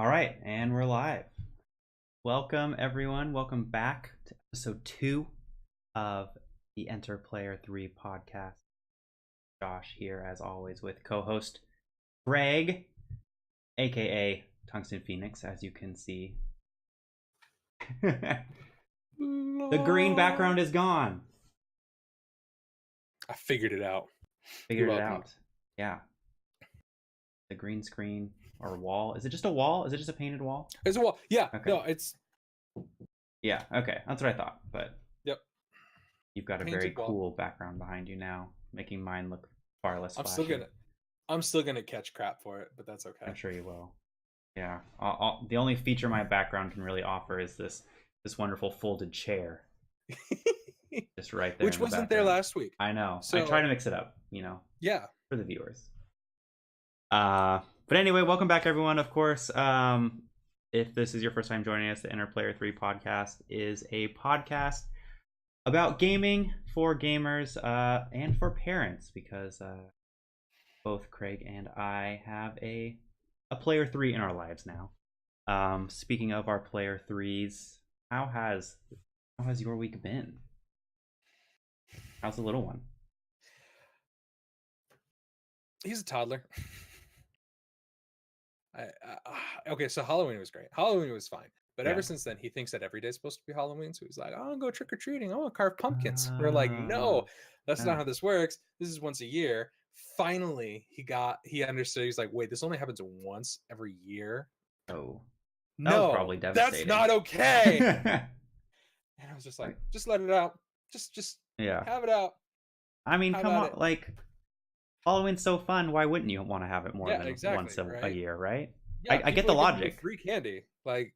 All right, and we're live. Welcome, everyone. Welcome back to episode 2 of the Enter Player 3 podcast. Josh here, as always, with co host Kraig, aka Tungsten Phoenix, as you can see. The green background is gone. I figured it out. Figured it out. Yeah. The green screen or wall. Is it just a wall? Is it just a painted wall? It's a wall. Yeah. Okay. No, it's. Yeah, okay. That's what I thought. But Yep. You've got a very cool background behind you now, making mine look far less flashy. I'm still gonna catch crap for it, but that's okay. I'm sure you will. Yeah. The only feature my background can really offer is this wonderful folded chair. Just right there. Which wasn't there last week. I know. So I try to mix it up, Yeah. For the viewers. But anyway, welcome back, everyone. Of course, if this is your first time joining us, the Enter Player 3 podcast is a podcast about gaming for gamers and for parents, because both Kraig and I have a player 3 in our lives now. Speaking of our player 3s, how has your week been? How's the little one? He's a toddler. Okay, so Halloween was great. Halloween was fine. But ever since then, he thinks that every day is supposed to be Halloween. So he's like, "Oh, I'll go trick-or-treating. I want to carve pumpkins." We're like, "No, that's not how this works. This is once a year." Finally, he understood. He's like, "Wait, this only happens once every year." Oh. No, was probably devastating. That's not okay. And I was just like, just let it out. Just have it out. I mean, come on, like, Halloween's so fun. Why wouldn't you want to have it more than once a year, right? Yeah, I get the logic. Free candy, like,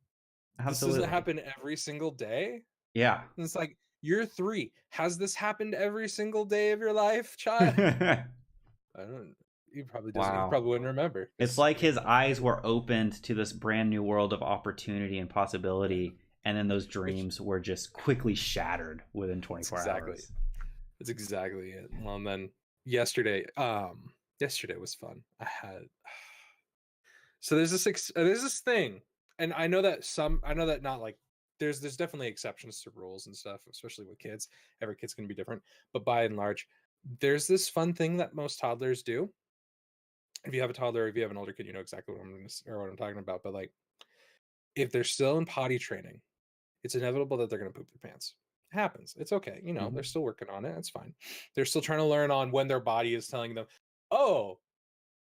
absolutely. This doesn't happen every single day. Yeah, and it's like, you're 3. Has this happened every single day of your life, child? I don't. He probably doesn't. Wow. He probably wouldn't remember. It's like his eyes were opened to this brand new world of opportunity and possibility, and then those dreams were just quickly shattered within 24 hours. That's exactly it. Well, and then yesterday was fun. So there's this thing, and I know that not like there's definitely exceptions to rules and stuff, especially with kids. Every kid's gonna be different, but by and large, there's this fun thing that most toddlers do. If you have a toddler, if you have an older kid, you know exactly what I'm talking about. But like, if they're still in potty training, it's inevitable that they're gonna poop their pants. It happens. It's okay. They're still working on it. It's fine. They're still trying to learn on when their body is telling them, "Oh,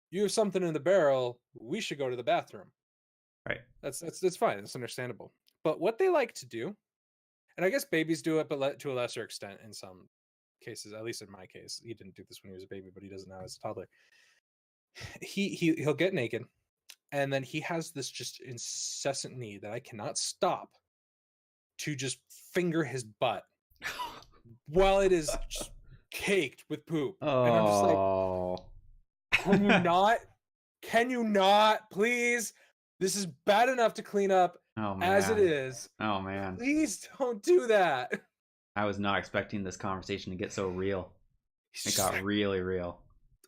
you have something in the barrel. We should go to the bathroom." Right. That's fine. It's understandable. But what they like to do, and I guess babies do it, but to a lesser extent in some cases. At least in my case, he didn't do this when he was a baby, but he does it now as a toddler. He'll get naked, and then he has this just incessant need that I cannot stop to just finger his butt while it is just caked with poop. Oh. And I'm just like, can you not, please? This is bad enough to clean up as it is. Oh, man. Please don't do that. I was not expecting this conversation to get so real. It got really real.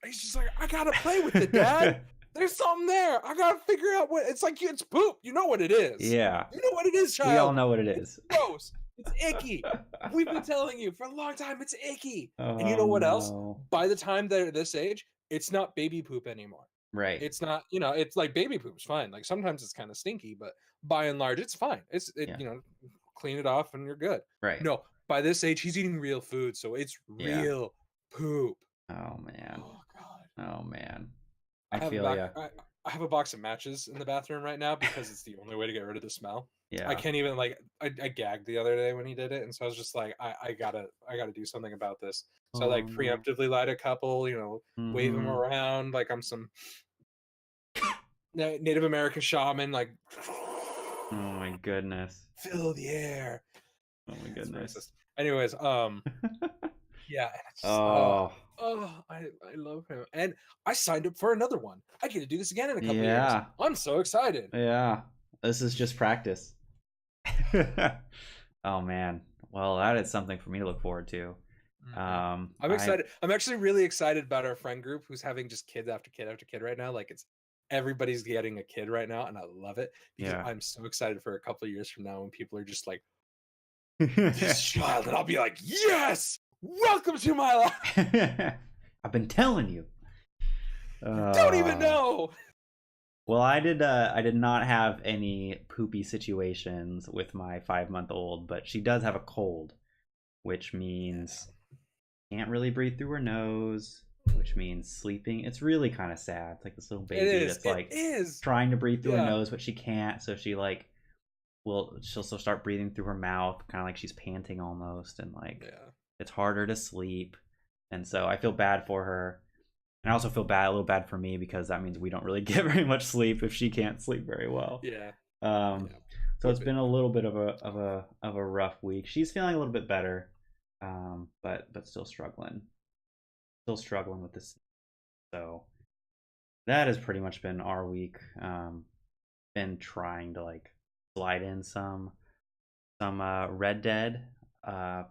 He's just like, I gotta play with it, Dad. There's something there. I gotta figure out what it's like. It's poop. You know what it is. Yeah. You know what it is, child. We all know what it is. It's gross. It's icky. We've been telling you for a long time. It's icky. And you know what else? By the time they're this age, it's not baby poop anymore. Right. It's not. It's like baby poop's fine. Like sometimes it's kind of stinky, but by and large, it's fine. Clean it off and you're good. Right. No, by this age, he's eating real food, so it's real poop. Oh man. Oh god. Oh man. I have a box of matches in the bathroom right now because it's the only way to get rid of the smell. Yeah. I can't even I gagged the other day when he did it, and so I was just like, I gotta do something about this. So I preemptively light a couple, wave them around like I'm some Native American shaman, like. Oh my goodness. Fill the air. Oh my goodness. Anyways, yeah. I love him, and I signed up for another one. I get to do this again in a couple years. I'm so excited. Yeah, this is just practice. Oh man, well, that is something for me to look forward to. I'm excited. I'm actually really excited about our friend group who's having just kid after kid after kid right now. Like, it's everybody's getting a kid right now, and I love it because Yeah. I'm so excited for a couple of years from now when people are just like, this child, and I'll be like, yes, welcome to my life. I've been telling you. You don't even know. Well, I did not have any poopy situations with my 5-month-old, but she does have a cold, which means can't really breathe through her nose, which means sleeping. It's really kind of sad. It's like this little baby that's like trying to breathe through her nose, but she can't. So she like she'll still start breathing through her mouth, kind of like she's panting almost, and like it's harder to sleep. And so I feel bad for her. And I also feel a little bad for me because that means we don't really get very much sleep if she can't sleep very well. So it's been a little bit of a rough week. She's feeling a little bit better, but still struggling with this. So that has pretty much been our week. Been trying to like slide in some Red Dead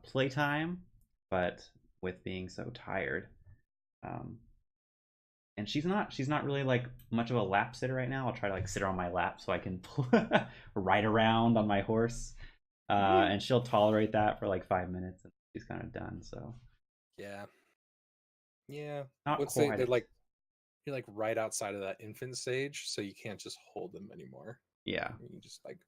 playtime, but with being so tired. And she's not really like much of a lap sitter right now. I'll try to like sit her on my lap so I can ride around on my horse, and she'll tolerate that for like 5 minutes, and she's kind of done. So Not quite. They're like, you're like right outside of that infant stage, so you can't just hold them anymore. You just like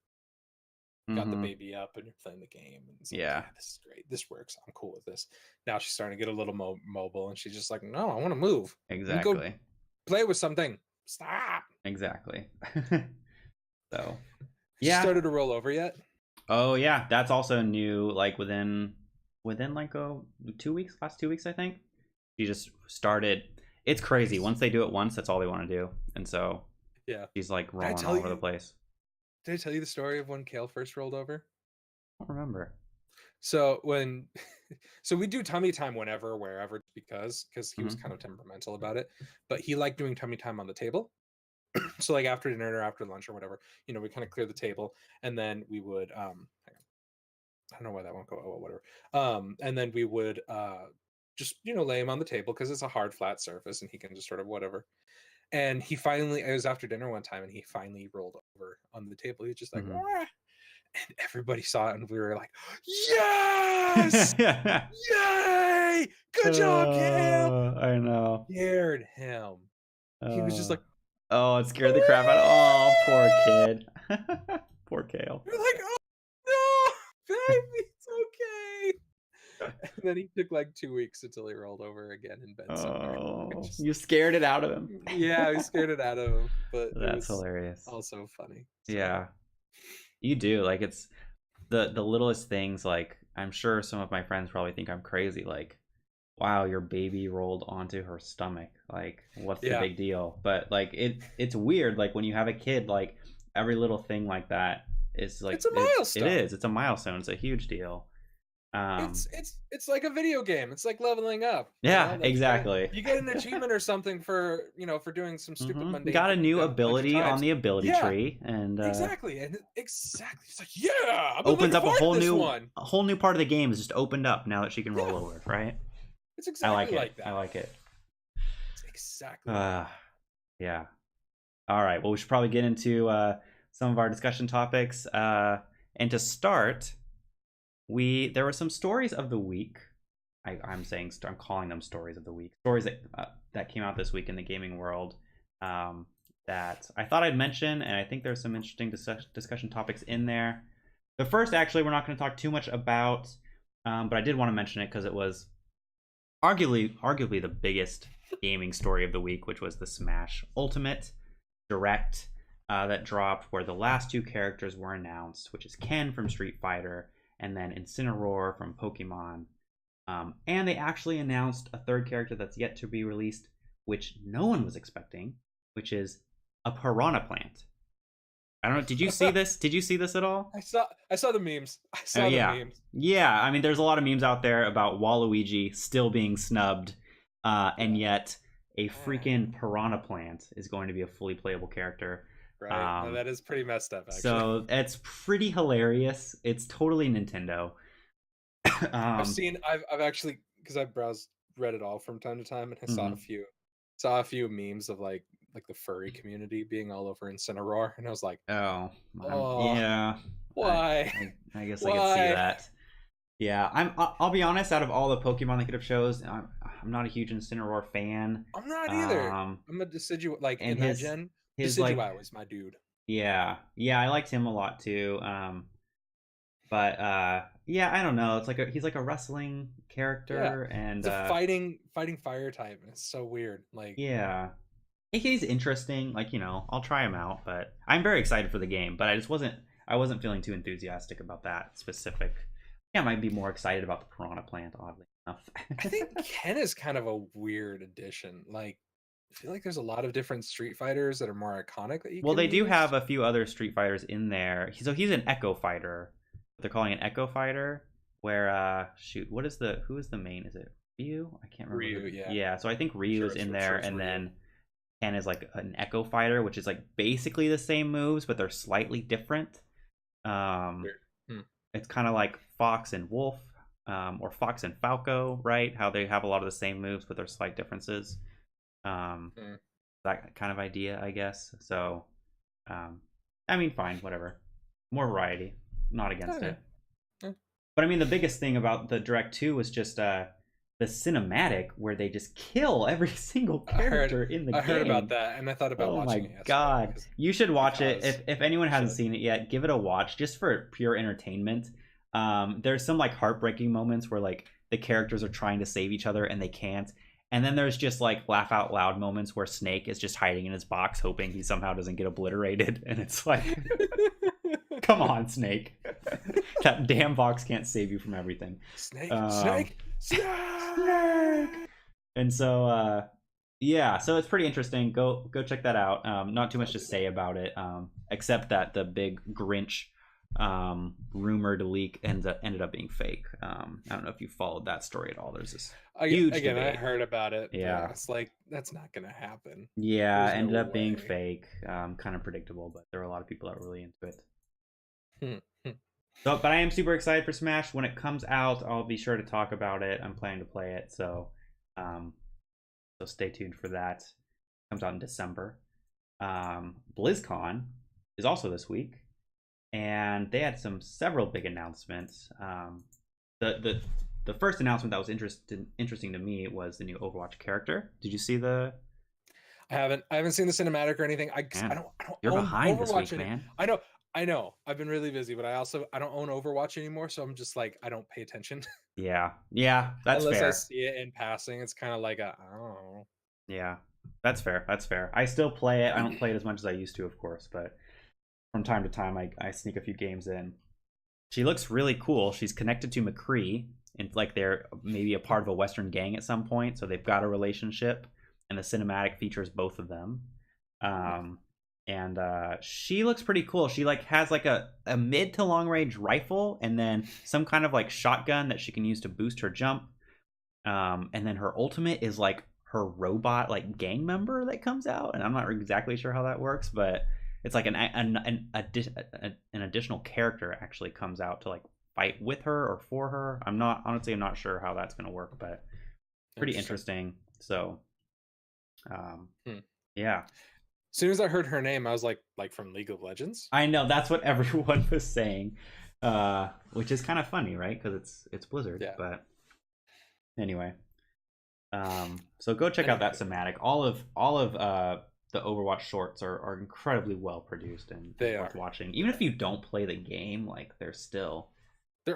got the baby up and you're playing the game, and it's like, this is great, this works, I'm cool with this. Now she's starting to get a little mobile, and she's just like, no, I want to move. Exactly. Go play with something. Stop. Exactly. So she started to roll over yet? Oh yeah, that's also new. Like within like 2 weeks, last 2 weeks I think. She just started. It's crazy. Once they do it once, that's all they want to do, and so she's like rolling all over the place. Did I tell you the story of when Kale first rolled over? I don't remember. So so we do tummy time whenever, wherever, because he was kind of temperamental about it, but he liked doing tummy time on the table. So like after dinner or after lunch or whatever, we kind of clear the table, and then we would hang on. I don't know why that won't go. Oh, whatever. And then we would just lay him on the table because it's a hard flat surface and he can just sort of whatever. And he finally, it was after dinner one time, and he finally rolled over on the table. He was just like, and everybody saw it, and we were like, yes, yay, good job, Cam. I know. Scared him. He was just like, oh, it scared the crap out of. Oh, poor kid. Poor Kale. We're like, oh no, baby, it's okay. And then he took like 2 weeks until he rolled over again in bed somewhere. You scared it out of him. Yeah, we scared it out of him. But that's hilarious. Also funny. So. Yeah, you do. Like it's the littlest things. Like I'm sure some of my friends probably think I'm crazy. Like, wow, your baby rolled onto her stomach. Like, what's the big deal? But like it's weird. Like when you have a kid, like every little thing like that is like it's a milestone. It is. It's a milestone. It's a huge deal. It's like a video game. It's like leveling up. Yeah, exactly. You get an achievement or something for for doing some stupid mundane. You got a new ability on the ability tree, and exactly. It's like opens up a whole new part of the game is just opened up now that she can roll over, right? It's exactly like that. I like it. It's exactly. Yeah. All right. Well, we should probably get into some of our discussion topics, and to start. There were some stories of the week. I'm calling them stories of the week. Stories that came out this week in the gaming world that I thought I'd mention, and I think there's some interesting discussion topics in there. The first, actually, we're not going to talk too much about, but I did want to mention it because it was arguably the biggest gaming story of the week, which was the Smash Ultimate Direct that dropped, where the last 2 characters were announced, which is Ken from Street Fighter and then Incineroar from Pokemon. And they actually announced a 3rd character that's yet to be released, which no one was expecting, which is a piranha plant. I don't know. Did you see this? Did you see this at all? I saw the memes. The memes. Yeah, I mean, there's a lot of memes out there about Waluigi still being snubbed, and yet a freaking piranha plant is going to be a fully playable character. Right. No, that is pretty messed up, actually. So it's pretty hilarious. It's totally Nintendo. I've actually, because I browsed Reddit all from time to time, and I saw a few memes of like like the furry community being all over Incineroar, and I was like, Oh, oh, yeah. why, I guess I could see why? that. Yeah, I'll be honest. Out of all the Pokemon they could have chose, I'm not a huge Incineroar fan. I'm not either. Um, I'm a Decidueye, like and in that gen. his like, Decidueye was my dude. yeah, I liked him a lot too. But yeah, I don't know. It's like he's like a wrestling Yeah, character, and it's a fighting fire type, and it's so weird. Like, yeah, he's interesting. Like I'll try him out, but I'm very excited for the game. But I wasn't feeling too enthusiastic about that specific. Yeah, I might be more excited about the Piranha Plant, oddly enough. I think Ken is kind of a weird addition. Like, I feel like there's a lot of different Street Fighters that are more iconic that you Well, can they do have use. a few other Street Fighters in there. So he's an Echo Fighter. They're calling an Echo Fighter. Where shoot, who is the main? Is it Ryu? I can't remember. Ryu, yeah. Yeah, so I think Ryu is in there, and then Ken is like an Echo Fighter, which is like basically the same moves, but they're slightly different. Hmm. It's kind of like Fox and Wolf, or Fox and Falco, right? How they have a lot of the same moves, but there's slight differences. Hmm. That kind of idea, I guess. So, I mean, fine, whatever. More variety. Not against Okay. it. Yeah. But I mean, the biggest thing about the Direct 2 was just the cinematic where they just kill every single character in the game. I heard about that, and I thought about watching it yesterday. God. You should watch it. If anyone hasn't should. seen it yet, give it a watch just for pure entertainment. There's some like heartbreaking moments where like the characters are trying to save each other and they can't. And then there's just like laugh out loud moments where Snake is just hiding in his box hoping he somehow doesn't get obliterated. And it's like, come on, Snake. That damn box can't save you from everything. Snake. And so yeah, so it's pretty interesting. Go check that out. Not too much to say about it, except that the big Grinch rumored leak ended up being fake. I don't know if you followed that story at all. There's this huge again, debate. I heard about it. Yeah, It's like that's not gonna happen. Yeah, There's ended no up being way. fake. Kind of predictable, but there were a lot of people that were really into it. Hmm. So, but I am super excited for Smash. When it comes out, I'll be sure to talk about it. I'm planning to play it, so stay tuned for that. It comes out in December. BlizzCon is also this week, and they had several big announcements. The first announcement that was interesting to me was the new Overwatch character. Did you see the? I haven't seen the cinematic or anything. I don't You're own behind Overwatch this week, man. I know. I've been really busy, but I don't own Overwatch anymore, so I'm just like I don't pay attention. Yeah, that's Unless fair. I see it in passing, it's kind of like I don't know. Yeah, that's fair. I still play it. I don't play it as much as I used to, of course, but from time to time, I sneak a few games in. She looks really cool. She's connected to McCree, and like they're maybe a part of a Western gang at some point, so they've got a relationship. And the cinematic features both of them. And she looks pretty cool. She like has like a mid to long range rifle, and then some kind of like shotgun that she can use to boost her jump. And then her ultimate is like her robot like gang member that comes out, and I'm not exactly sure how that works, but it's like an additional character actually comes out to like fight with her or for her. I'm not sure how that's gonna work, but pretty interesting. So yeah. As soon as I heard her name, I was like from League of Legends. I know, that's what everyone was saying, which is kind of funny, right? Because it's Blizzard. Yeah. But anyway, so go check out that cinematic. All of the Overwatch shorts are incredibly well produced and worth watching. Even if you don't play the game, like they're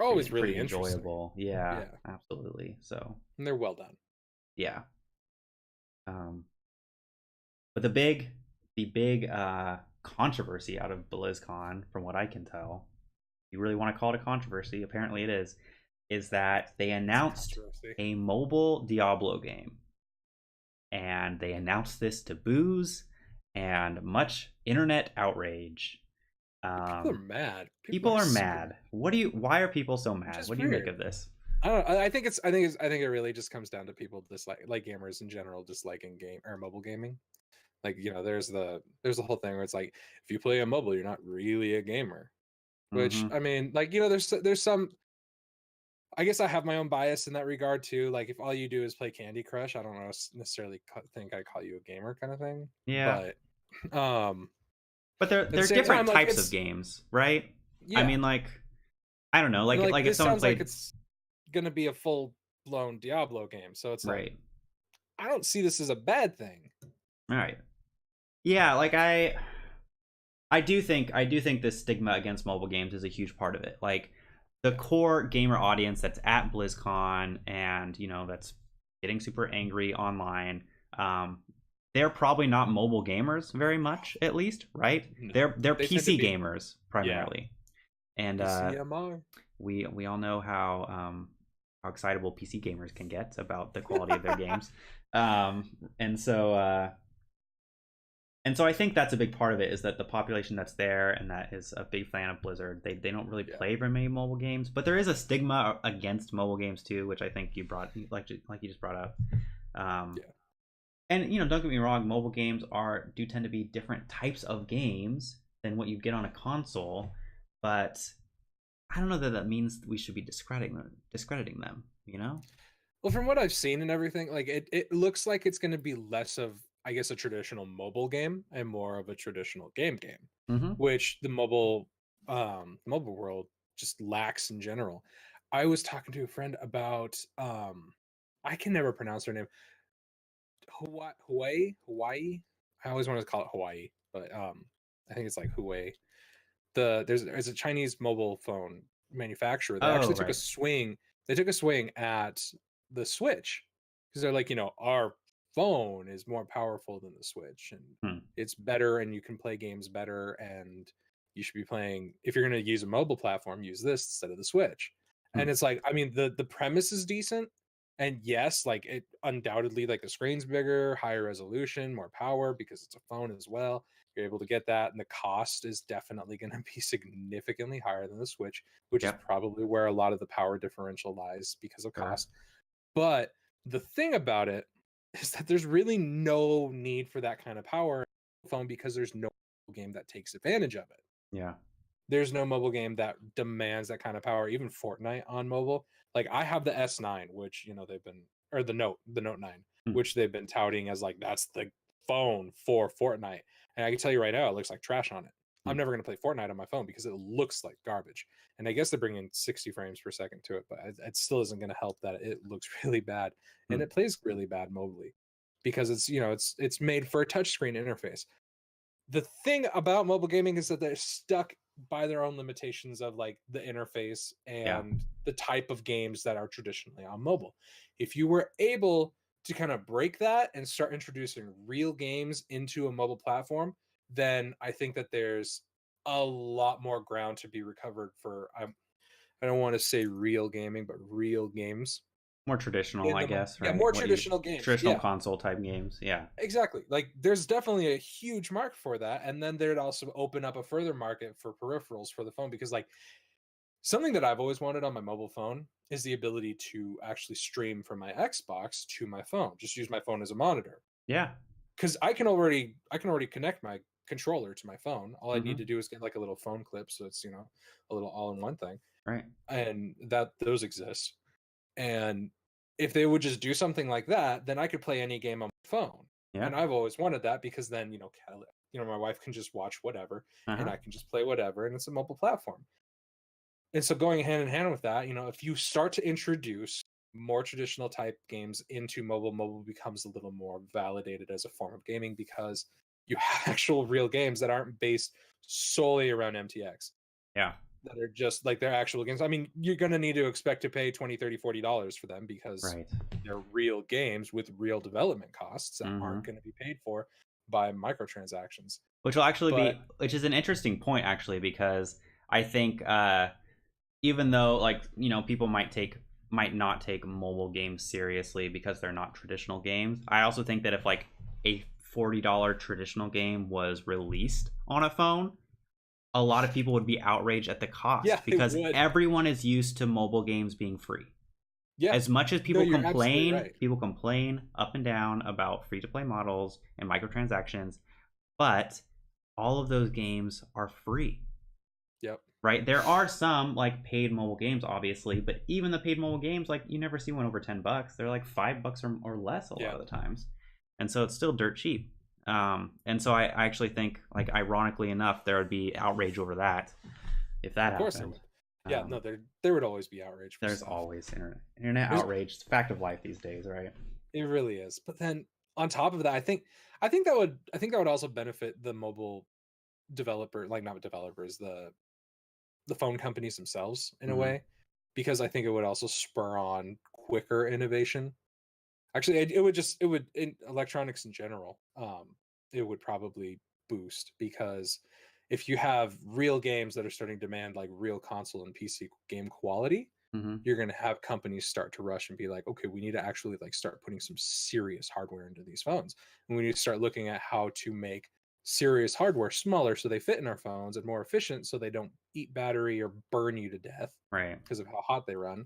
always really enjoyable. Yeah, absolutely. So and they're well done. Yeah. But the big controversy out of BlizzCon, from what I can tell, you really want to call it a controversy, apparently it is that they announced a mobile Diablo game. And they announced this to boos and much internet outrage. People are mad. People are mad. Why are people so mad? What do you make of this? I don't know. I think it really just comes down to people like gamers in general disliking game or mobile gaming. Like, there's the whole thing where it's like, if you play a mobile, you're not really a gamer. Which I mean, like, there's some. I guess I have my own bias in that regard too. Like if all you do is play Candy Crush, I don't necessarily think I call you a gamer kind of thing. Yeah, But um but they're at the they're same time, different like types of it's games, right? I yeah. mean, like, I don't know, And like like if this someone sounds like played, it's gonna be a full blown Diablo game. So it's like right, I don't see this as a bad thing. all right, yeah, like I do think this stigma against mobile games is a huge part of it. Like the Yeah. core gamer audience that's at BlizzCon and that's getting super angry online, um, they're probably not mobile gamers very much, at least, right? No. They're They tend to PC be gamers yeah. primarily, and ECMR. we all know how excitable PC gamers can get about the quality of their games, um, and so. And so I think that's a big part of it is that the population that's there and that is a big fan of Blizzard, they don't really Yeah. play very many mobile games, but there is a stigma against mobile games too, which I think you brought like you just brought up. Um, Yeah. and don't get me wrong, mobile games do tend to be different types of games than what you get on a console, but I don't know that that means we should be discrediting them. Well, from what I've seen and everything, like it looks like it's going to be less of, I guess, a traditional mobile game and more of a traditional game, Mm-hmm. which the mobile world just lacks in general. I was talking to a friend about I can never pronounce her name. Hawaii. I always wanted to call it Hawaii, but I think it's like Huawei. There's a Chinese mobile phone manufacturer that Oh, actually took a right. swing. They took a swing at the Switch because they're like, our phone is more powerful than the Switch and Hmm. it's better and you can play games better and you should be playing if you're going to use a mobile platform, use this instead of the Switch. Hmm. And it's like, I mean, the premise is decent. And yes, like it undoubtedly like the screen's bigger, higher resolution, more power because it's a phone as well. You're able to get that, and the cost is definitely going to be significantly higher than the Switch, which is Yep. probably where a lot of the power differential lies because of Sure. cost. But the thing about it is that there's really no need for that kind of power in a phone because there's no game that takes advantage of it. Yeah. There's no mobile game that demands that kind of power. Even Fortnite on mobile, like I have the S9, which they've been, or the Note 9, Hmm. which they've been touting as like that's the phone for Fortnite. And I can tell you right now, it looks like trash on it. Hmm. I'm never going to play Fortnite on my phone because it looks like garbage. And I guess they're bringing 60 frames per second to it, but it still isn't going to help that it looks really bad Hmm. and it plays really bad mobily because it's made for a touchscreen interface. The thing about mobile gaming is that they're stuck by their own limitations of like the interface Yeah. and the type of games that are traditionally on mobile. If you were able to kind of break that and start introducing real games into a mobile platform, then I think that there's a lot more ground to be recovered for I don't want to say real gaming, but real games More traditional, in I the guess, yeah, right? more traditional games. Traditional Yeah. console type games. Yeah. Exactly. Like there's definitely a huge market for that. And then there'd also open up a further market for peripherals for the phone because like something that I've always wanted on my mobile phone is the ability to actually stream from my Xbox to my phone. Just use my phone as a monitor. Yeah. Cuz I can already connect my controller to my phone. All I need Mm-hmm. to do is get like a little phone clip so it's, a little all-in-one thing. Right. And that those exist. And if they would just do something like that, then I could play any game on my phone. Yeah. And I've always wanted that because then, my wife can just watch whatever and Uh-huh. I can just play whatever and it's a mobile platform. And so going hand in hand with that, if you start to introduce more traditional type games into mobile becomes a little more validated as a form of gaming because you have actual real games that aren't based solely around MTX Yeah. that are just like they're actual games. I mean, you're going to need to expect to pay 20, 30, $40 for them because Right. they're real games with real development costs that Mm-hmm. aren't going to be paid for by microtransactions. But Which is an interesting point actually, because I think even though like people might not take mobile games seriously because they're not traditional games, I also think that if like a $40 traditional game was released on a phone, a lot of people would be outraged at the yeah, cost they because would. everyone is used to mobile games being free. Yeah. As much as No, you're absolutely right. people complain up and down about free to play models and microtransactions, but all of those games are free. Yep. right? There are some like paid mobile games, obviously, but even the paid mobile games, like you never see one over $10. They're like $5 or less a lot Yeah. of the times, and so it's still dirt cheap. And so I actually think, like, ironically enough, there would be outrage over that if that Of course there happened. would. Yeah. No, there would always be outrage for There's stuff. always internet There's outrage. It's a fact of life these days, right? It really is. But then on top of that, I think that would also benefit the mobile developer, like not developers, the phone companies themselves in a Mm-hmm. way, because I think it would also spur on quicker innovation. Actually, it would just it would in electronics in general, it would probably boost because if you have real games that are starting to demand like real console and PC game quality, Mm-hmm. you're going to have companies start to rush and be like, okay, we need to actually like start putting some serious hardware into these phones, and we need to start looking at how to make serious hardware smaller so they fit in our phones and more efficient so they don't eat battery or burn you to death Right. because of how hot they run.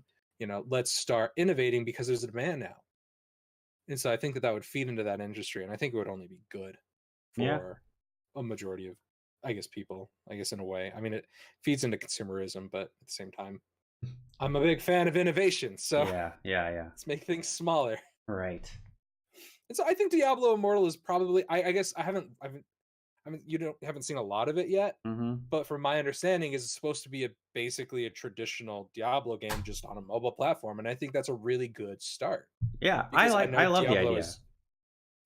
Let's start innovating because there's a demand now. And so I think that that would feed into that industry, and I think it would only be good Yeah. for a majority of, I guess, people. I guess in a way, I mean, it feeds into consumerism, but at the same time, I'm a big fan of innovation, so Yeah. Yeah. Yeah. let's make things smaller. Right. And so I think Diablo Immortal is probably. I guess haven't seen a lot of it yet, Mm-hmm. but from my understanding, is supposed to be basically a traditional Diablo game just on a mobile platform, and I think that's a really good start Yeah. because I I know love the idea.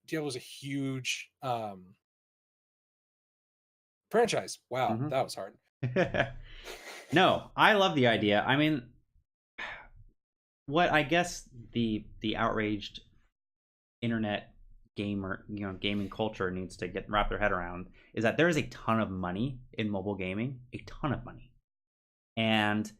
Diablo's a huge franchise. Wow, Mm-hmm. that was hard. No, I love the idea. I mean, what I guess the outraged internet gamer, gaming culture needs to get wrap their head around is that there is a ton of money in mobile gaming, a ton of money, and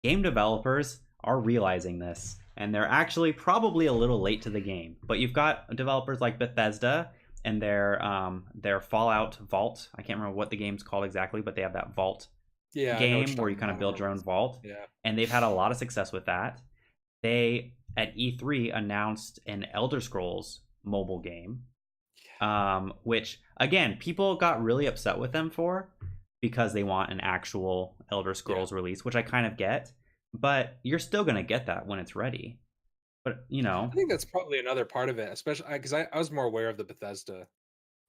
game developers are realizing this, and they're actually probably a little late to the game. But you've got developers like Bethesda and their Fallout Vault. I can't remember what the game's called exactly, but they have that Vault Yeah, I know what game you're where you talking kind about. of I don't build remember your what own it's. vault, Yeah. and they've had a lot of success with that. They at E3 announced an Elder Scrolls mobile game, which again people got really upset with them for because they want an actual Elder Yeah. Scrolls release, which I kind of get, but you're still gonna get that when it's ready. But I think that's probably another part of it, especially because I was more aware of the Bethesda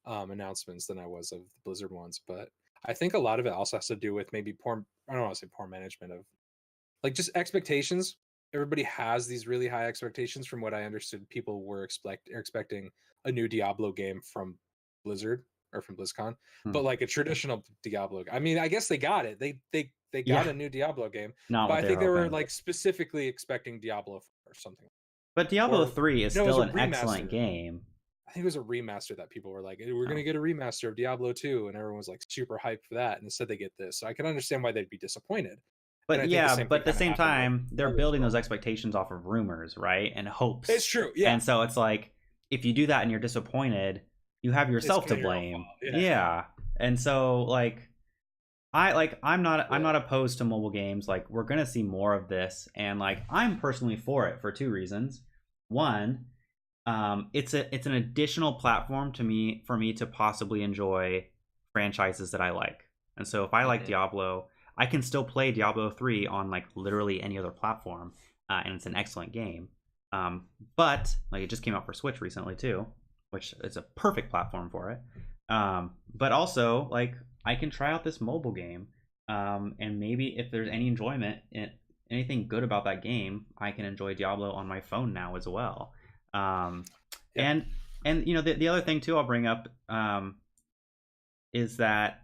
announcements than I was of the Blizzard ones. But I think a lot of it also has to do with maybe poor, I don't want to say poor management of like just expectations. Everybody has these really high expectations from what I understood. People were expecting a new Diablo game from Blizzard or from BlizzCon, hmm, but like a traditional Diablo. I mean, I guess they got it. They got yeah, a new Diablo game, not but what I they were think they were hoping. like specifically expecting Diablo 4 or something. But Diablo Or 3 is no, it was still a an excellent remaster. game. I think it was a remaster that people were like, "Hey, we're Oh. gonna get a remaster of Diablo 2," and everyone was like super hyped for that. And instead, they get this, so I can understand why they'd be disappointed. And But I think the yeah, same but thing at the kind of same happened with time, they're Elder building those Scrolls. expectations off of rumors, right? And It's hopes. true, yeah. And so it's like if you do that and you're disappointed, you have It's yourself kind to of your own blame. fault. Yeah, Yeah. And so like I'm yeah, not opposed to mobile games. Like we're going to see more of this, and like I'm personally for it for two reasons. One, it's an additional platform to me for me to possibly enjoy franchises that I like. And so if I like hmm Diablo, I can still play Diablo 3 on like literally any other platform, and it's an excellent game. But like it just came out for Switch recently too, which is a perfect platform for it. But also like I can try out this mobile game, and maybe if there's any enjoyment in anything good about that game, I can enjoy Diablo on my phone now as well. Um, yeah, and the other thing too I'll bring up, is that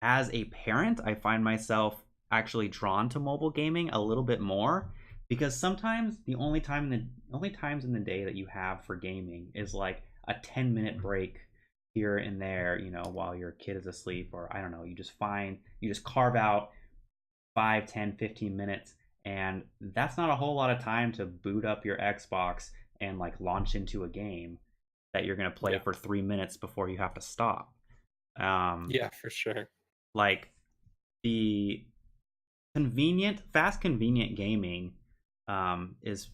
as a parent, I find myself actually drawn to mobile gaming a little bit more because sometimes the only times in the day that you have for gaming is like a 10-minute break here and there, while your kid is asleep, or I don't know, you just carve out 5, 10, 15 minutes, and that's not a whole lot of time to boot up your Xbox and like launch into a game that you're going to play yeah, for 3 minutes before you have to stop. um yeah, for sure. like the fast convenient gaming, is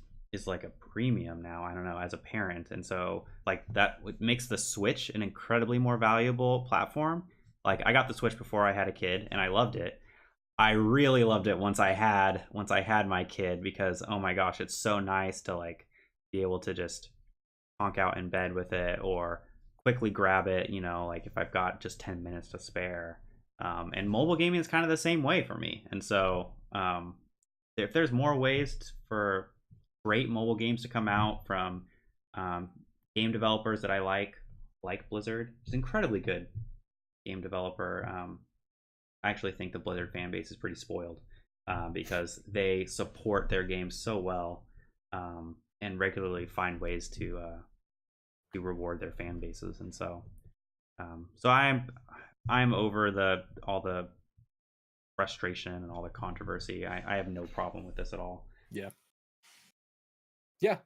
like a premium now, I don't know, as a parent. And so like that makes the Switch an incredibly more valuable platform. Like, I got the Switch before I had a kid, and I loved it. I really loved it once I had my kid, because oh my gosh, it's so nice to like be able to just honk out in bed with it, or quickly grab it, you know, like if I've got just 10 minutes to spare. And mobile gaming is kind of the same way for me. And so if there's more ways for great mobile games to come out from game developers that I like Blizzard, it's incredibly good game developer. I actually think the Blizzard fan base is pretty spoiled because they support their games so well, and regularly find ways to reward their fan bases. And so I'm over all the frustration and all the controversy. I have no problem with this at all. Yeah.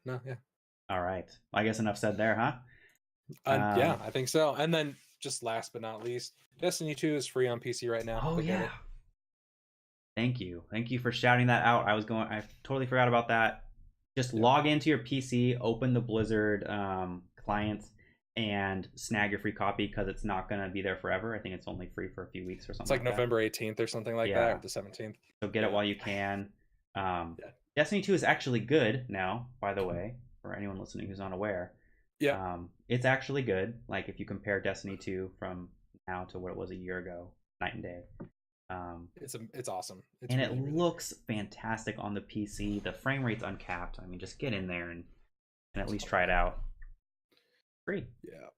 No. All right. I guess enough said there, huh? Yeah, I think so. And then just last but not least, Destiny 2 is free on PC right now. Oh yeah. Thank you for shouting that out. I totally forgot about that. Just log into your PC, open the Blizzard client, and snag your free copy, because it's not going to be there forever. I think it's only free for a few weeks or something. It's like November 18th or something like that, or the 17th. So get it while you can. Destiny 2 is actually good now, by the way, for anyone listening who's unaware. Yeah. It's actually good. Like, if you compare Destiny 2 from now to what it was a year ago, night and day. It's awesome. And it looks fantastic on the PC. The frame rate's uncapped. I mean, just get in there and at least try it out. Free. Yeah.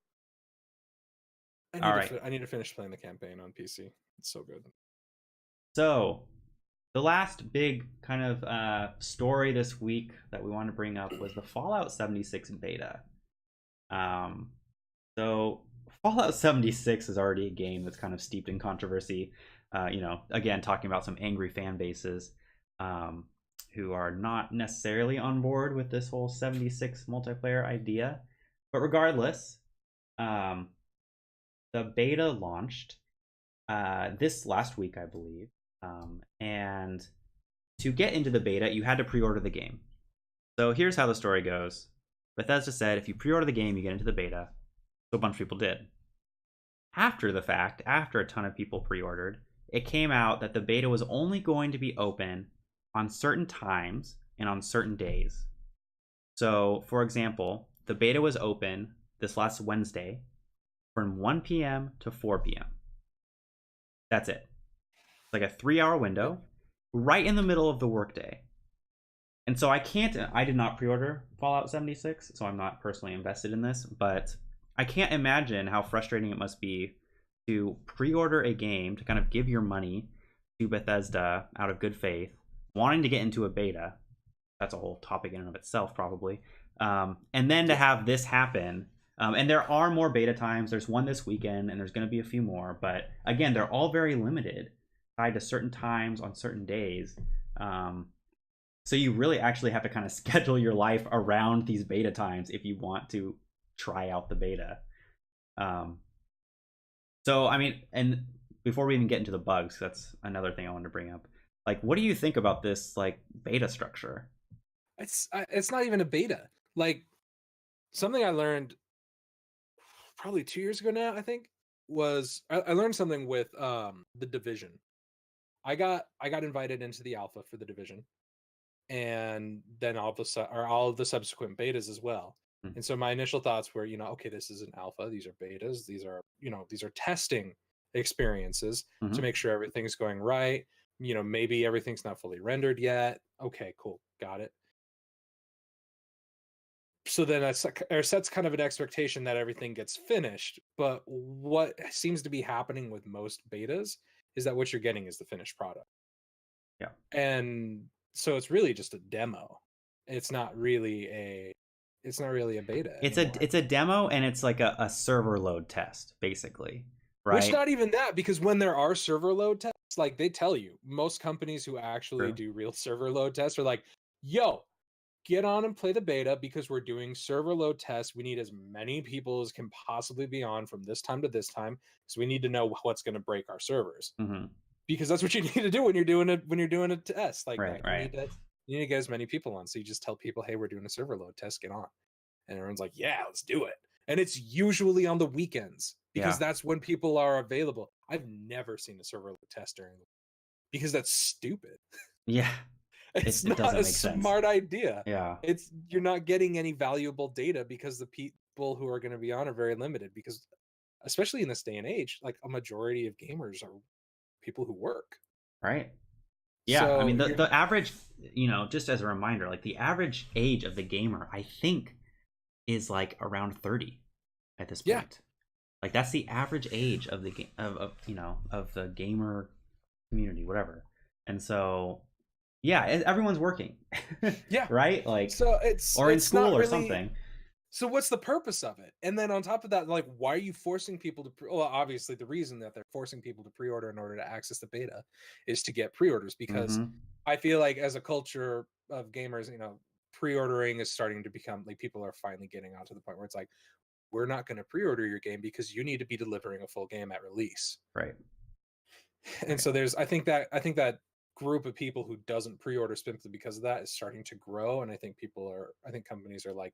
I need to finish playing the campaign on PC. It's so good. So, the last big kind of story this week that we want to bring up was the Fallout 76 beta. So Fallout 76 is already a game that's kind of steeped in controversy. Again, talking about some angry fan bases who are not necessarily on board with this whole 76 multiplayer idea. But regardless, the beta launched this last week, I believe. And to get into the beta, you had to pre-order the game. So here's how the story goes. Bethesda said if you pre-order the game, you get into the beta. So a bunch of people did. After the fact, after a ton of people pre-ordered, it came out that the beta was only going to be open on certain times and on certain days. So, for example, the beta was open this last Wednesday from 1 p.m. to 4 p.m. That's it. Like a 3-hour window right in the middle of the workday. And so I did not pre-order Fallout 76, so I'm not personally invested in this, but I can't imagine how frustrating it must be to pre-order a game, to kind of give your money to Bethesda out of good faith, wanting to get into a beta. That's a whole topic in and of itself, probably. And then to have this happen. And there are more beta times. There's one this weekend, and there's going to be a few more. But again, they're all very limited, tied to certain times on certain days. So you really actually have to kind of schedule your life around these beta times if you want to try out the beta. So, I mean, and before we even get into the bugs, that's another thing I wanted to bring up. Like, what do you think about this, like, beta structure? It's not even a beta. Like, something I learned probably 2 years ago now, I think, was I learned something with the Division. I got invited into the alpha for the Division, and then all of the subsequent betas as well. Mm-hmm. And so my initial thoughts were, okay, this is an alpha, these are betas, these are testing experiences to make sure everything's going right. Maybe everything's not fully rendered yet. Okay, cool, got it. So then that sets kind of an expectation that everything gets finished. But what seems to be happening with most betas is that what you're getting is the finished product. Yeah. And so it's really just a demo. It's not really a beta. It's a demo, and it's like a server load test, basically. Right? Which not even that, because when there are server load tests, like they tell you, most companies who actually do real server load tests are like, yo, get on and play the beta because we're doing server load tests. We need as many people as can possibly be on from this time to this time, because we need to know what's going to break our servers. Mm-hmm. Because that's what you need to do when you're doing a test like that. You need to get as many people on. So you just tell people, hey, we're doing a server load test, get on. And everyone's like, yeah, let's do it. and it's usually on the weekends because Yeah. that's when people are available. I've never seen a server test during the because that's stupid. Yeah. It's It not doesn't a make sense. smart idea. Yeah. It's you're not getting any valuable data because the people who are going to be on are very limited because especially in this day and age, like a majority of gamers are people who work. Right. Yeah, I So mean you're the average, just as a reminder, like the average age of the gamer, I think, is like around 30 at this yeah, point. Like that's the average age of the game of the gamer community, whatever. And so, yeah, everyone's working, yeah. right? Like, So or in it's not school or really. something. So what's the purpose of it? And then on top of that, like, why are you forcing people to? Well, obviously, the reason that they're forcing people to pre-order in order to access the beta is to get pre-orders. Because Mm-hmm. I feel like as a culture of gamers, pre-ordering is starting to become like people are finally getting out to the point where it's like, we're not going to pre-order your game because you need to be delivering a full game at release. Right. And Right. so I think that group of people who doesn't pre-order simply because of that is starting to grow. And I think companies are like,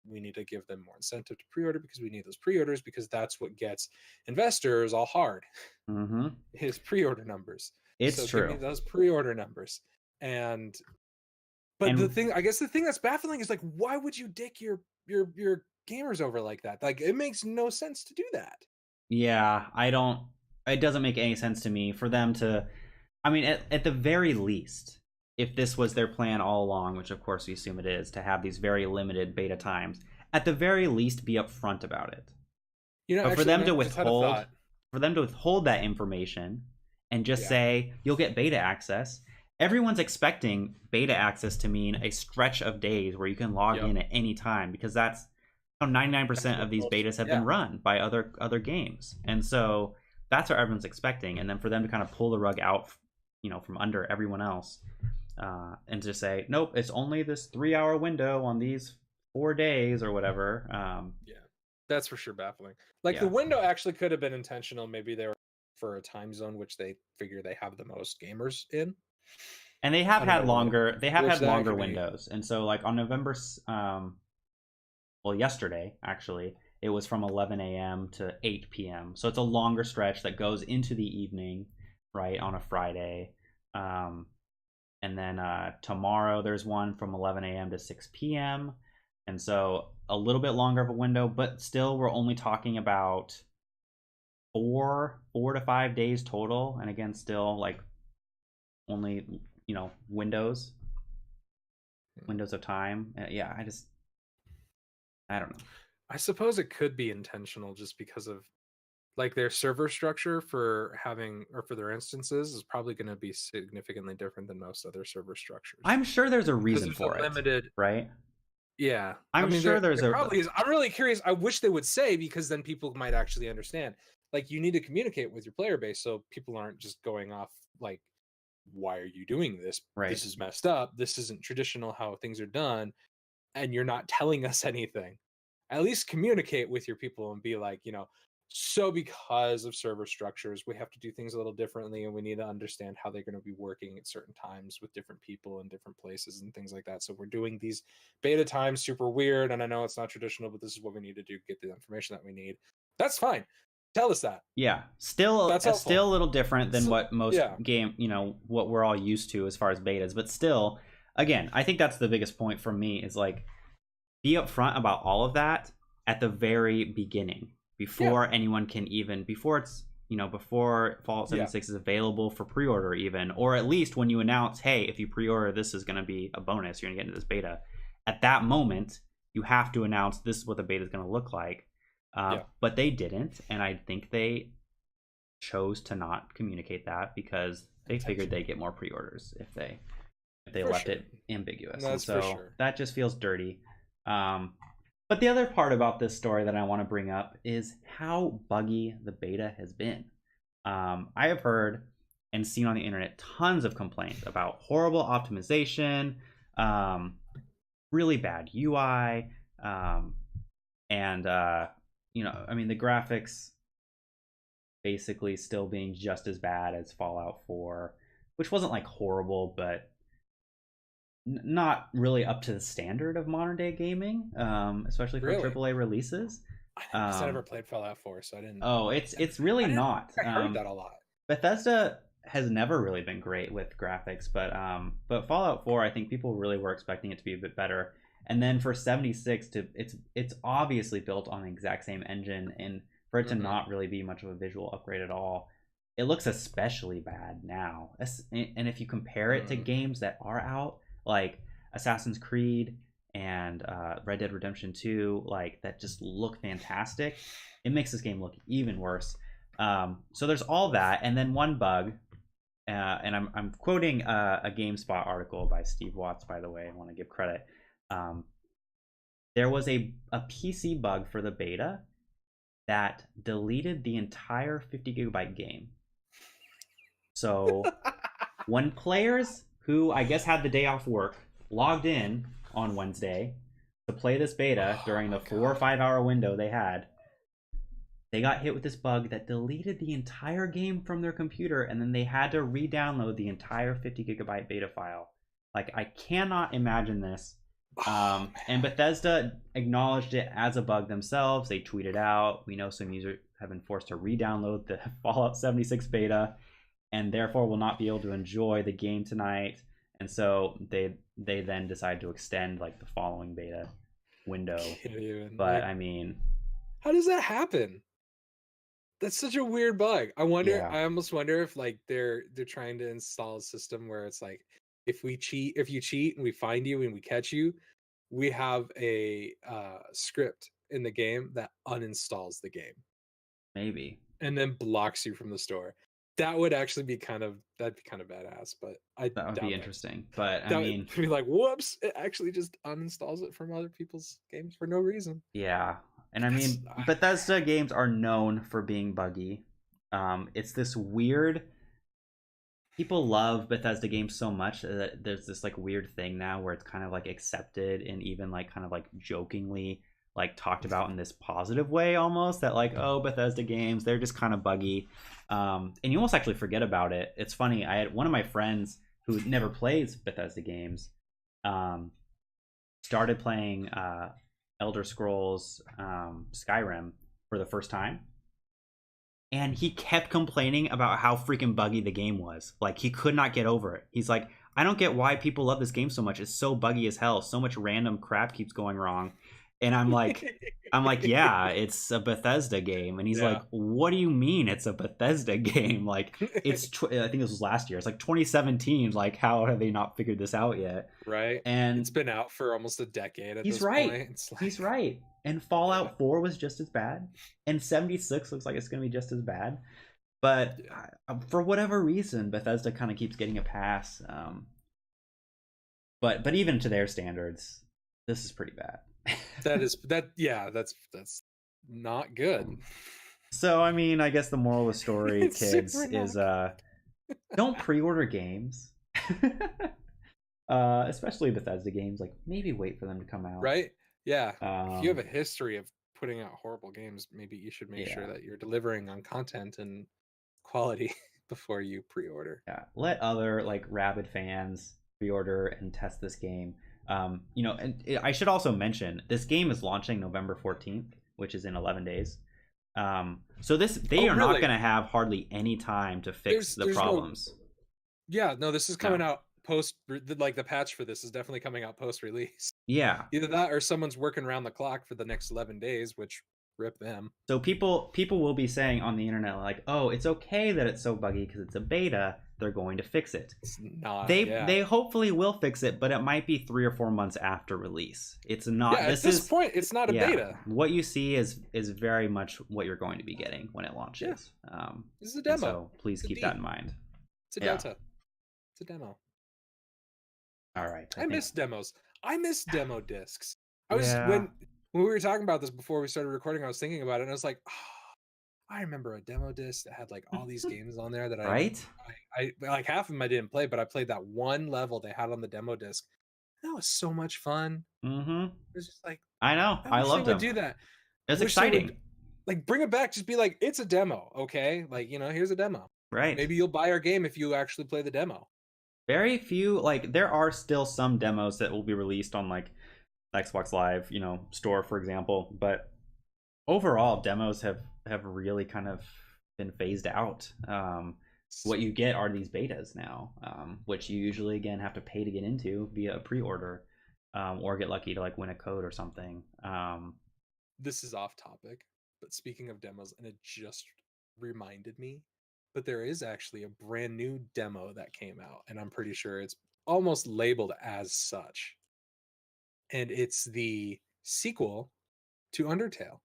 we need to give them more incentive to pre-order because we need those pre-orders because that's what gets investors all hard Mm-hmm. is pre-order numbers. It's So give me true. those pre-order numbers. And but And I guess the thing that's baffling is like, why would you dick your gamers over like that? Like it makes no sense to do that. yeah, it doesn't make any sense to me for them to, I mean, at the very least, if this was their plan all along, which of course we assume it is, to have these very limited beta times, at the very least be upfront about it. But Actually, I just had a thought. for them to withhold that information and just Yeah. say you'll get beta access, everyone's expecting beta access to mean a stretch of days where you can log Yep. in at any time because that's how 99% What of these most, betas have yeah. been run by other games. And so that's what everyone's expecting. And then for them to kind of pull the rug out, from under everyone else, and just say, nope, it's only this 3-hour window on these 4 days or whatever. Yeah. That's for sure baffling. Like the Yeah. window actually could have been intentional. Maybe they were for a time zone which they figure they have the most gamers in. And I don't know why. they have Which had that longer could be. windows. And so like on November, well, yesterday actually, it was from 11 a.m. to 8 p.m. So it's a longer stretch that goes into the evening, right, on a Friday. And then tomorrow there's one from 11 a.m. to 6 p.m. And so a little bit longer of a window, but still we're only talking about 4 to 5 days total. And again, still like only, windows of time. Yeah, I don't know. I suppose it could be intentional just because of like their server structure for having or for their instances is probably going to be significantly different than most other server structures I'm sure there's a because reason there's for a it, limited. right? Yeah, I I'm mean sure there's there a probably is. I'm really curious. I wish they would say because then people might actually understand. Like you need to communicate with your player base so people aren't just going off like, why are you doing this? right. This is messed up. This isn't traditional how things are done, and you're not telling us anything. At least communicate with your people and be like, so because of server structures, we have to do things a little differently and we need to understand how they're going to be working at certain times with different people in different places and things like that. So we're doing these beta times super weird. And I know it's not traditional, but this is what we need to do to get the information that we need. That's fine. Tell us that. Yeah, still That's helpful. still a little different than So, what most yeah. what we're all used to as far as betas, but still, again, I think that's the biggest point for me is like be upfront about all of that at the very beginning before anyone can even before it's before Fallout 76 is available for pre-order even, or at least when you announce, hey, if you pre-order, this is going to be a bonus, you're going to get into this beta. At that moment, you have to announce this is what the beta is going to look like. But they didn't, and I think they chose to not communicate that because they figured they'd get more pre-orders if they left it ambiguous. That's and so for sure. that just feels dirty. But the other part about this story that I want to bring up is how buggy the beta has been. I have heard and seen on the internet tons of complaints about horrible optimization, really bad UI, and I mean the graphics basically still being just as bad as Fallout 4, which wasn't like horrible, but not really up to the standard of modern day gaming, especially for AAA releases. I never played Fallout 4, so I didn't. Oh, it's really I didn't. not. I heard that a lot. Bethesda has never really been great with graphics, but Fallout 4, I think people really were expecting it to be a bit better. And then for 76 to it's obviously built on the exact same engine, and for it to not really be much of a visual upgrade at all, it looks especially bad now. And if you compare it to games that are out, like Assassin's Creed and Red Dead Redemption 2, like that just look fantastic, it makes this game look even worse. So there's all that, and then one bug, and I'm quoting a GameSpot article by Steve Watts, by the way. I want to give credit. There was a PC bug for the beta that deleted the entire 50 gigabyte game. So when players who I guess had the day off work logged in on Wednesday to play this beta during the 4 or 5 hour window they had, they got hit with this bug that deleted the entire game from their computer, and then they had to re-download the entire 50 gigabyte beta file. Like, I cannot imagine this. And Bethesda acknowledged it as a bug themselves. They tweeted out, "We know some users have been forced to re-download the Fallout 76 beta and therefore will not be able to enjoy the game tonight." And so they then decide to extend like the following beta window. But like, I mean, how does that happen? That's such a weird bug. I wonder. Yeah. I almost wonder if like they're trying to install a system where it's like, if you cheat and we find you and we catch you, we have a script in the game that uninstalls the game. Maybe. And then blocks you from the store. That would actually be that'd be kind of badass, but that would be interesting. But I mean, be like, whoops, it actually just uninstalls it from other people's games for no reason. Yeah. And I mean, Bethesda games are known for being buggy. It's this weird, people love Bethesda games so much that there's this like weird thing now where it's kind of like accepted and even like kind of like jokingly like talked about in this positive way almost, that like, oh, Bethesda games, they're just kind of buggy. And you almost actually forget about it. It's funny, I had one of my friends who never plays Bethesda games started playing Elder Scrolls Skyrim for the first time, and he kept complaining about how freaking buggy the game was. Like, he could not get over it. He's like, I don't get why people love this game so much. It's so buggy as hell. So much random crap keeps going wrong. And I'm like, yeah, it's a Bethesda game. And he's like, what do you mean it's a Bethesda game? Like, it's I think this was last year. It's like 2017. Like, how have they not figured this out yet? Right. And it's been out for almost a decade at this point. It's like, he's right. And Fallout 4 was just as bad. And 76 looks like it's going to be just as bad. But for whatever reason, Bethesda kind of keeps getting a pass. But even to their standards, this is pretty bad. That's not good. So I mean, I guess the moral of the story, kids, is don't pre-order games. Especially Bethesda games. Like, maybe wait for them to come out. Right? Yeah. If you have a history of putting out horrible games, maybe you should make sure that you're delivering on content and quality before you pre-order. Yeah. Let other like rabid fans pre-order and test this game. You know, and I should also mention this game is launching November 14th, which is in 11 days. So they are not going to have hardly any time to fix the problems. This is coming out post, like the patch for this is definitely coming out post release. Yeah. Either that or someone's working around the clock for the next 11 days, which rip them. So people will be saying on the internet like, oh, it's okay that it's so buggy because it's a beta. They're going to fix it. It's not. They hopefully will fix it, but it might be 3 or 4 months after release. It's not. At this point, it's not a beta. What you see is very much what you're going to be getting when it launches. This is a demo. So please keep that in mind. It's a delta. It's a demo. All right. I miss demos. I miss demo discs. I was when we were talking about this before we started recording, I was thinking about it, and I was like, I remember a demo disc that had like all these games on there that I like half of them I didn't play, but I played that one level they had on the demo disc. That was so much fun. Mm-hmm. It was just like, I know, I loved it. Do that. It's exciting. Like, bring it back. Just be like, it's a demo, okay? Like, you know, here's a demo. Right. Maybe you'll buy our game if you actually play the demo. Very few, like, there are still some demos that will be released on like Xbox Live, you know, store, for example, but overall demos have really kind of been phased out. What you get are these betas now, which you usually again have to pay to get into via a pre-order, or get lucky to like win a code or something. This is off topic, but speaking of demos, and it just reminded me, but there is actually a brand new demo that came out, and I'm pretty sure it's almost labeled as such. And it's the sequel to Undertale.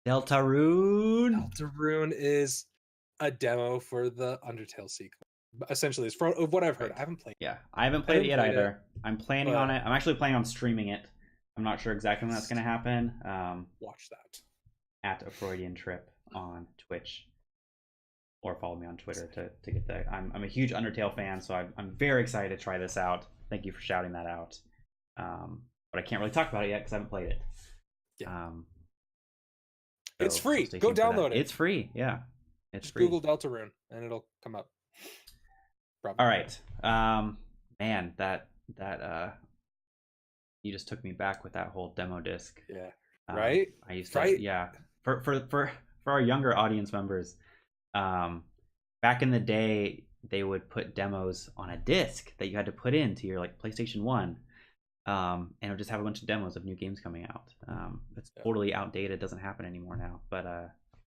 Deltarune. Deltarune is a demo for the Undertale sequel. Essentially, it's from what I've heard. Right. I haven't played. Yeah, I haven't played it yet either. I'm planning on but it. I'm actually planning on streaming it. I'm not sure exactly when that's going to happen. watch that. At a Freudian Trip on Twitch, or follow me on Twitter to get that. I'm a huge Undertale fan, so I'm very excited to try this out. Thank you for shouting that out. But I can't really talk about it yet because I haven't played it. Yeah. So, it's free. so Go download it. It's free. Yeah, it's Just free. Google Deltarune and it'll come up. Probably. All right. Man, that you just took me back with that whole demo disc. Yeah. Right. I used to. Right? Yeah. For our younger audience members, back in the day, they would put demos on a disc that you had to put into your like PlayStation 1, and it would just have a bunch of demos of new games coming out. It's totally outdated, doesn't happen anymore now. But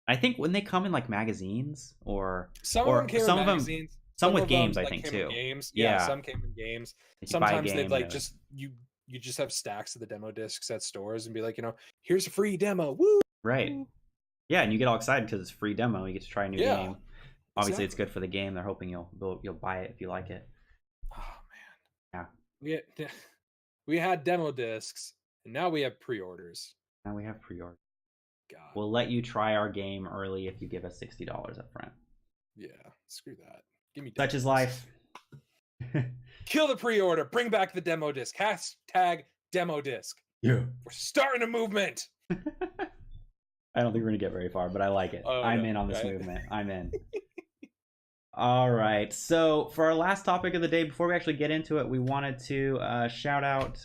I think when they come in like magazines or some of them some with games, I think too. Games. Yeah, some came in games. Sometimes they'd like just you just have stacks of the demo discs at stores and be like, here's a free demo. Woo! Right. Yeah, and you get all excited because it's free demo. You get to try a new game. Obviously, it's good for the game. They're hoping you'll buy it if you like it. Oh man. Yeah. We had demo discs, and now we have pre-orders. Now we have pre-orders. God. We'll let you try our game early if you give us $60 up front. Yeah, screw that. Give me such is life. Kill the pre-order. Bring back the demo disc. Hashtag demo disc. Yeah. We're starting a movement. I don't think we're gonna get very far, but I like it. I'm in on this movement. I'm in. All right. So for our last topic of the day, before we actually get into it, we wanted to shout out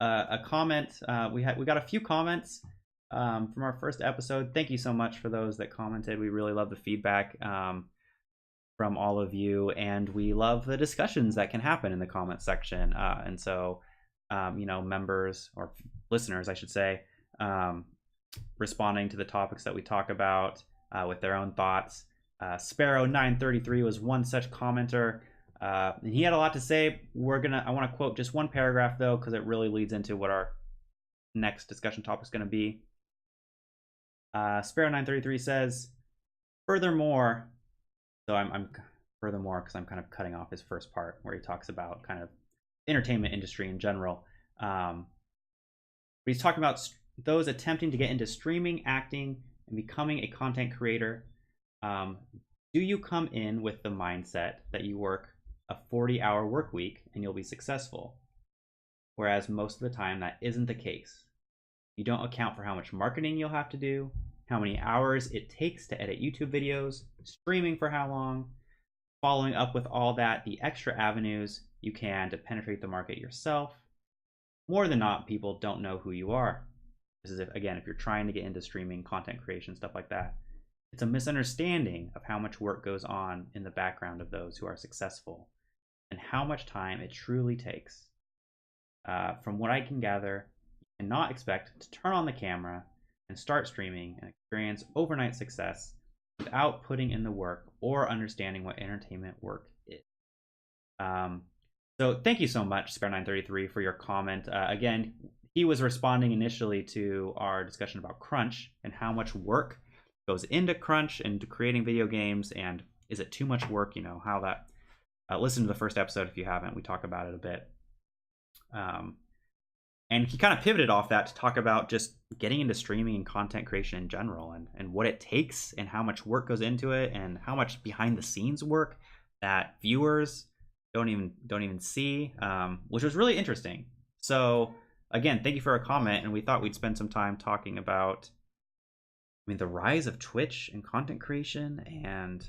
a comment. We got a few comments from our first episode. Thank you so much for those that commented. We really love the feedback from all of you, and we love the discussions that can happen in the comment section. And so, members or listeners, I should say, responding to the topics that we talk about with their own thoughts. Sparrow 933 was one such commenter, and he had a lot to say. I want to quote just one paragraph though, because it really leads into what our next discussion topic is going to be. Sparrow 933 says, "Furthermore," so I'm furthermore because I'm kind of cutting off his first part where he talks about kind of entertainment industry in general. But he's talking about those attempting to get into streaming, acting, and becoming a content creator. Do you come in with the mindset that you work a 40-hour work week and you'll be successful? Whereas most of the time that isn't the case. You don't account for how much marketing you'll have to do, how many hours it takes to edit YouTube videos, streaming for how long, following up with all that, the extra avenues you can to penetrate the market yourself. More than not, people don't know who you are. This is if you're trying to get into streaming, content creation, stuff like that. It's a misunderstanding of how much work goes on in the background of those who are successful and how much time it truly takes. From what I can gather, you cannot expect to turn on the camera and start streaming and experience overnight success without putting in the work or understanding what entertainment work is. So thank you so much, Spare933, for your comment. Again, he was responding initially to our discussion about crunch and how much work goes into crunch and to creating video games, and is it too much work? How that. Listen to the first episode if you haven't. We talk about it a bit. And he kind of pivoted off that to talk about just getting into streaming and content creation in general, and what it takes and how much work goes into it and how much behind the scenes work that viewers don't even see, which was really interesting. So again, thank you for a comment, and we thought we'd spend some time talking about the rise of Twitch and content creation, and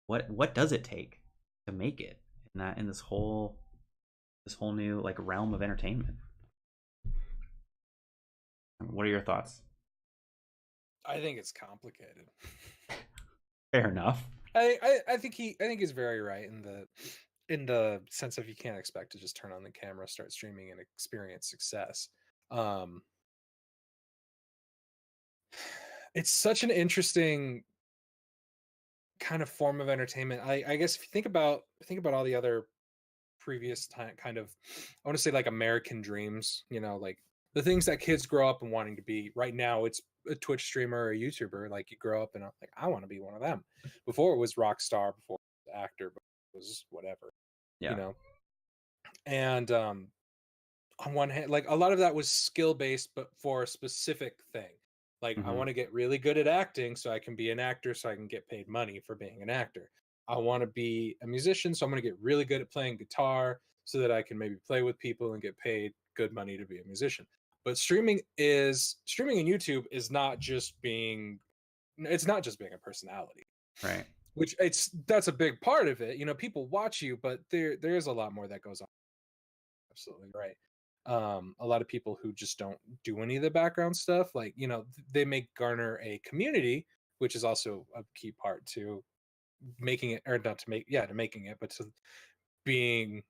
what does it take to make it in this whole new like realm of entertainment. What are your thoughts? I think it's complicated. Fair enough. I think he's very right in the sense of you can't expect to just turn on the camera, start streaming, and experience success. Um, it's such an interesting kind of form of entertainment. I guess if you think about all the other previous time kind of, I want to say like American dreams, like the things that kids grow up and wanting to be. Right now it's a Twitch streamer or a YouTuber. Like you grow up and I'm like, I want to be one of them. Before it was rock star, before it was actor, but it was whatever, you Yeah. know. And on one hand, like a lot of that was skill based, but for a specific thing. Like I Hmm. want to get really good at acting so I can be an actor, so I can get paid money for being an actor. I want to be a musician, so I'm going to get really good at playing guitar so that I can maybe play with people and get paid good money to be a musician. But streaming in YouTube is not just being it's not just being a personality, Right. which that's a big part of it. People watch you, but there is a lot more that goes on. Absolutely right. A lot of people who just don't do any of the background stuff, like they may garner a community, which is also a key part to making it, or not to make, yeah, to making it, but to being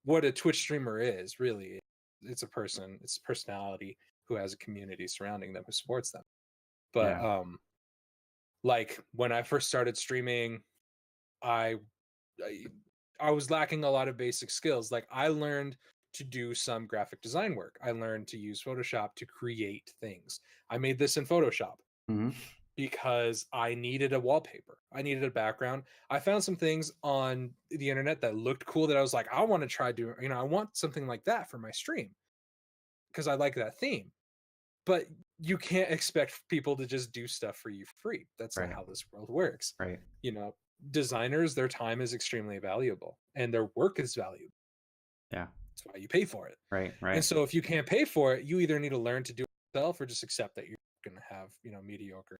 what a Twitch streamer is really. It's a person, it's a personality who has a community surrounding them who supports them. But Yeah. like when I first started streaming, I I, I was lacking a lot of basic skills. Like I learned to do some graphic design work. I learned to use Photoshop to create things. I made this in Photoshop Hmm. because I needed a wallpaper. I needed a background. I found some things on the internet that looked cool that I was like, I want to try doing, I want something like that for my stream because I like that theme. But you can't expect people to just do stuff for you free. That's not Right. how this world works. Right. You know, Designers, their time is extremely valuable and their work is valuable. Yeah. That's why you pay for it. Right. And Right. so if you can't pay for it, you either need to learn to do it yourself or just accept that you're going to have, mediocre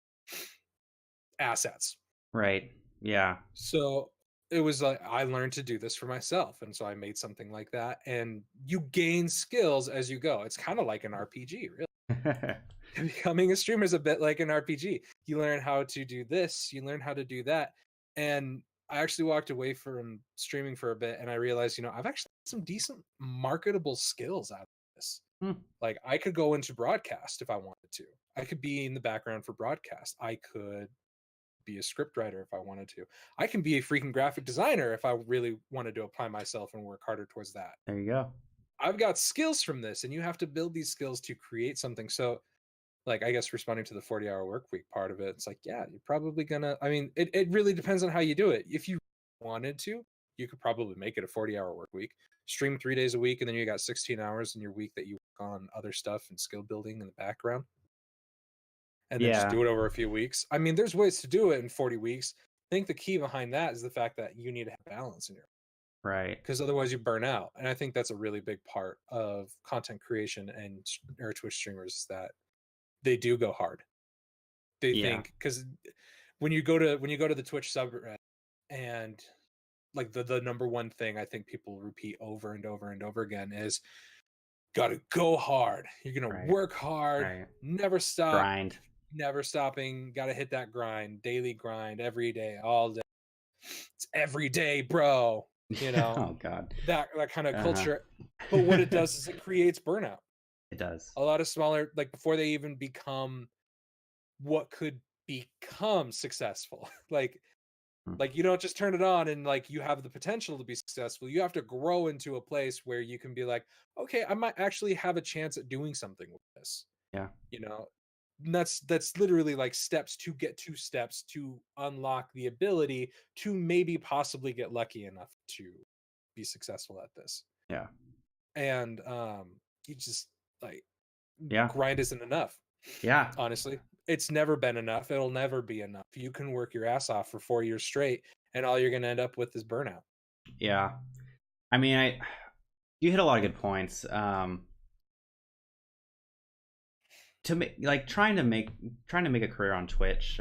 assets. Right. Yeah. So it was like I learned to do this for myself. And so I made something like that. And you gain skills as you go. It's kind of like an RPG, really. Becoming a streamer is a bit like an RPG. You learn how to do this, you learn how to do that. And I actually walked away from streaming for a bit and I realized, I've actually got some decent marketable skills out of this. Hmm. Like I could go into broadcast if I wanted to. I could be in the background for broadcast. I could be a script writer if I wanted to. I can be a freaking graphic designer if I really wanted to apply myself and work harder towards that. There you go. I've got skills from this and you have to build these skills to create something. So like I guess responding to the 40-hour work week part of it, it's like, yeah, you're probably gonna, I mean, it really depends on how you do it. If you wanted to, you could probably make it a 40-hour work week, stream 3 days a week, and then you got 16 hours in your week that you work on other stuff and skill building in the background, and then just Yeah. do it over a few weeks. I mean, there's ways to do it in 40 weeks. I think the key behind that is the fact that you need to have balance in your, Right. because otherwise you burn out. And I think that's a really big part of content creation and or Twitch streamers is that they do go hard. They Yeah. think because when you go to the Twitch subreddit and like the number one thing I think people repeat over and over and over again is gotta go hard. You're gonna Right. work hard, Right. never stop, Grind. never stopping, gotta hit that grind, daily grind, every day, all day. It's every day, bro. Oh God. That kind of Uh-huh. culture. But what it does is it creates burnout. It does. A lot of smaller, like before they even become what could become successful. Hmm. Like you don't just turn it on and like you have the potential to be successful. You have to grow into a place where you can be like, okay, I might actually have a chance at doing something with this. Yeah. You know, and that's literally like steps to get 2 steps to unlock the ability to maybe possibly get lucky enough to be successful at this. Yeah. And you just like Yeah. grind isn't enough. Yeah. Honestly, it's never been enough. It'll never be enough. You can work your ass off for 4 years straight, and all you're going to end up with is burnout. Yeah. I mean, you hit a lot of good points. To make like trying to make a career on Twitch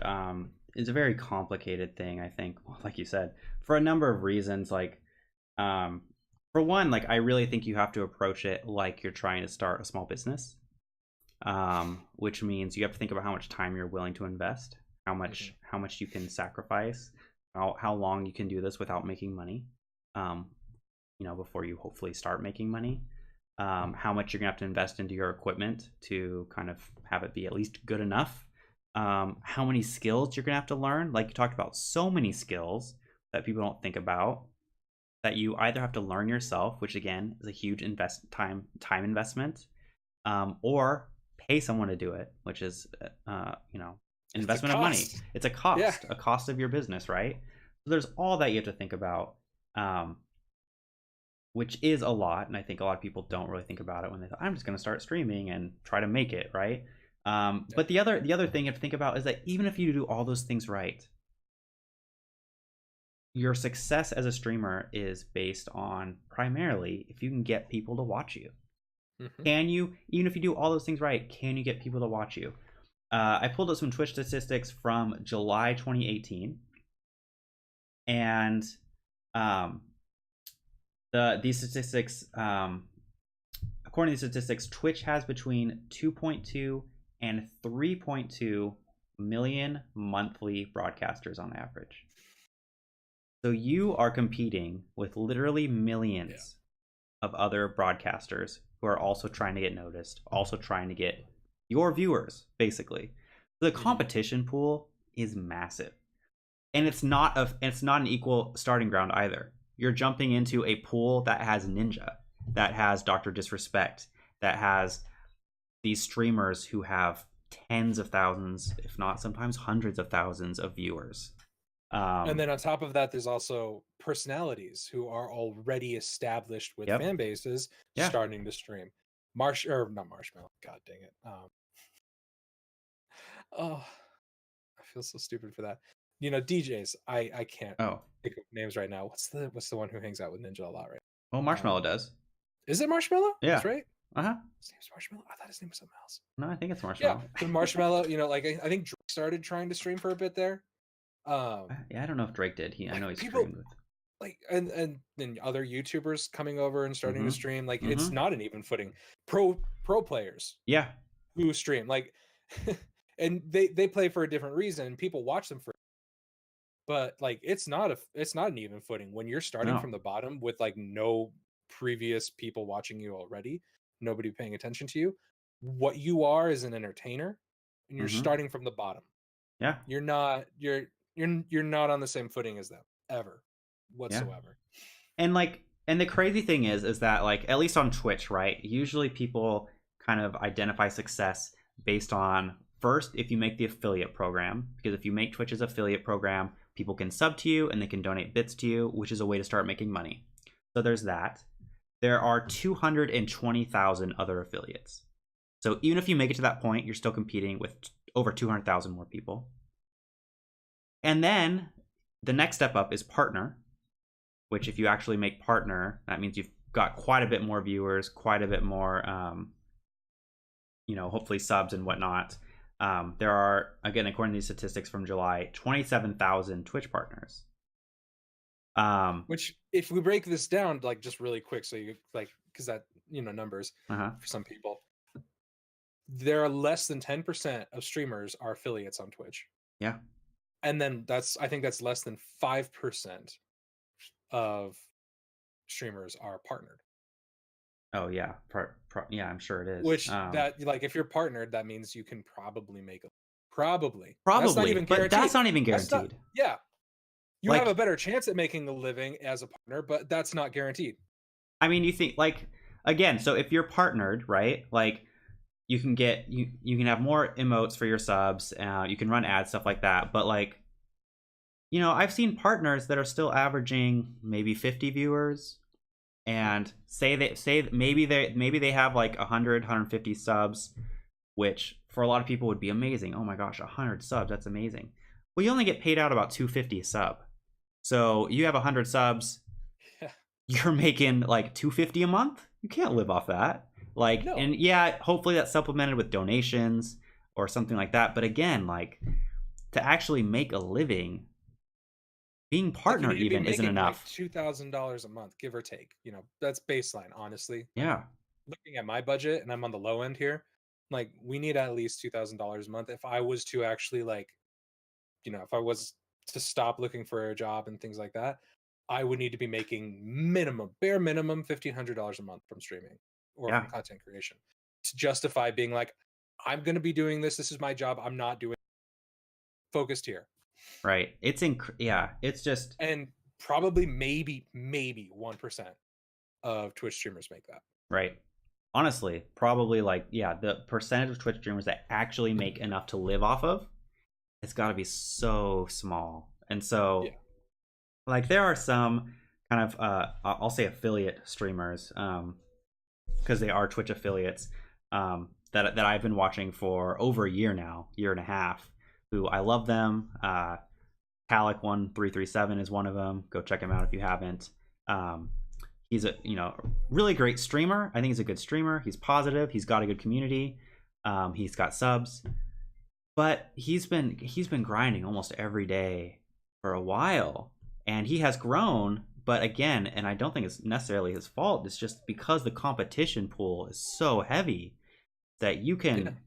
is a very complicated thing, I think. Like you said, for a number of reasons. Like for one, like I really think you have to approach it like you're trying to start a small business. which means you have to think about how much time you're willing to invest, how much you can sacrifice, how long you can do this without making money, before you hopefully start making money. How much you're gonna have to invest into your equipment to kind of have it be at least good enough. How many skills you're gonna have to learn. Like you talked about, so many skills that people don't think about that you either have to learn yourself, which again is a huge time investment, or pay someone to do it, which is investment of money. It's a cost, a cost of your business, right? So there's all that you have to think about, which is a lot, and I think a lot of people don't really think about it when they thought, I'm just going to start streaming and try to make it, right? But the other thing you have to think about is that even if you do all those things right, your success as a streamer is based on primarily if you can get people to watch you. Can you, even if you do all those things right, can you get people to watch you? I pulled up some Twitch statistics from July 2018, and these statistics, according to the statistics, Twitch has between 2.2 and 3.2 million monthly broadcasters on average. So you are competing with literally millions of other broadcasters who are also trying to get noticed, also trying to get your viewers, basically. The competition pool is massive. And it's not an equal starting ground either. You're jumping into a pool that has Ninja, that has Dr. Disrespect, that has these streamers who have tens of thousands, if not sometimes hundreds of thousands of viewers. And then on top of that, there's also personalities who are already established with fan bases starting to stream. Not Marshmallow. God dang it. Oh, I feel so stupid for that. DJs. I can't think of names right now. What's the one who hangs out with Ninja a lot, right? Well, Marshmallow does. Is it Marshmallow? Yeah. That's right. His name's Marshmallow. I thought his name was something else. No, I think it's Marshmallow. Yeah, Marshmallow. I think Drake started trying to stream for a bit there. I don't know if Drake did. I know he streamed with and then other YouTubers coming over and starting to stream. It's not an even footing. Pro players. Yeah. Who stream and they play for a different reason. People watch them for, but it's not an even footing when you're starting from the bottom with no previous people watching you already, nobody paying attention to you. What you are is an entertainer, and you're starting from the bottom. Yeah. You're not on the same footing as them ever whatsoever. Yeah. And the crazy thing is that at least on Twitch, right? Usually people kind of identify success based on, first, if you make the affiliate program, because if you make Twitch's affiliate program, people can sub to you and they can donate bits to you, which is a way to start making money. So there's that. There are 220,000 other affiliates. So even if you make it to that point, you're still competing with over 200,000 more people. And then the next step up is partner, which if you actually make partner, that means you've got quite a bit more viewers, quite a bit more, hopefully subs and whatnot. There are, again, according to these statistics from July, 27,000 Twitch partners. Which, if we break this down, just really quick, so you because that numbers for some people, there are less than 10% of streamers are affiliates on Twitch. Yeah. And then I think that's less than 5% of streamers are partnered. Oh yeah, yeah, I'm sure it is. Which if you're partnered, that means you can probably make probably. That's not even guaranteed. But that's not even guaranteed. You have a better chance at making a living as a partner, but that's not guaranteed. I mean, you think again, so if you're partnered, right? You can get you can have more emotes for your subs, you can run ads, stuff like that. But I've seen partners that are still averaging maybe 50 viewers, and maybe they have 100, 150 subs, which for a lot of people would be amazing. Oh my gosh, 100 subs, that's amazing. Well, you only get paid out about $250 a sub. So you have 100 subs, you're making $250 a month. You can't live off that. No. And yeah, hopefully that's supplemented with donations or something like that. But again, to actually make a living, being partner even isn't enough. $2,000 a month, give or take. That's baseline, honestly. Yeah. Looking at my budget, and I'm on the low end here, Like, we need at least $2,000 a month if I was to actually, like, if I was to stop looking for a job and things like that. I would need to be making bare minimum $1,500 a month from streaming or Yeah. from content creation to justify being like, I'm going to be doing this. This is my job. I'm not doing focused here. Right. It's just, And probably maybe 1% of Twitch streamers make that. right. Honestly, probably like, yeah, the percentage of Twitch streamers that actually make enough to live off of, it's got to be so small. And so, Yeah. like, there are some kind of, I'll say affiliate streamers, because they are Twitch affiliates, that I've been watching for over a year now, year and a half, who I love them. Calic1337 is one of them. Go check him out if you haven't. He's a really great streamer. I think he's a good streamer. He's positive. He's got a good community. He's got subs, but he's been grinding almost every day for a while, and he has grown. But again, and I don't think it's necessarily his fault. It's just because the competition pool is so heavy that you can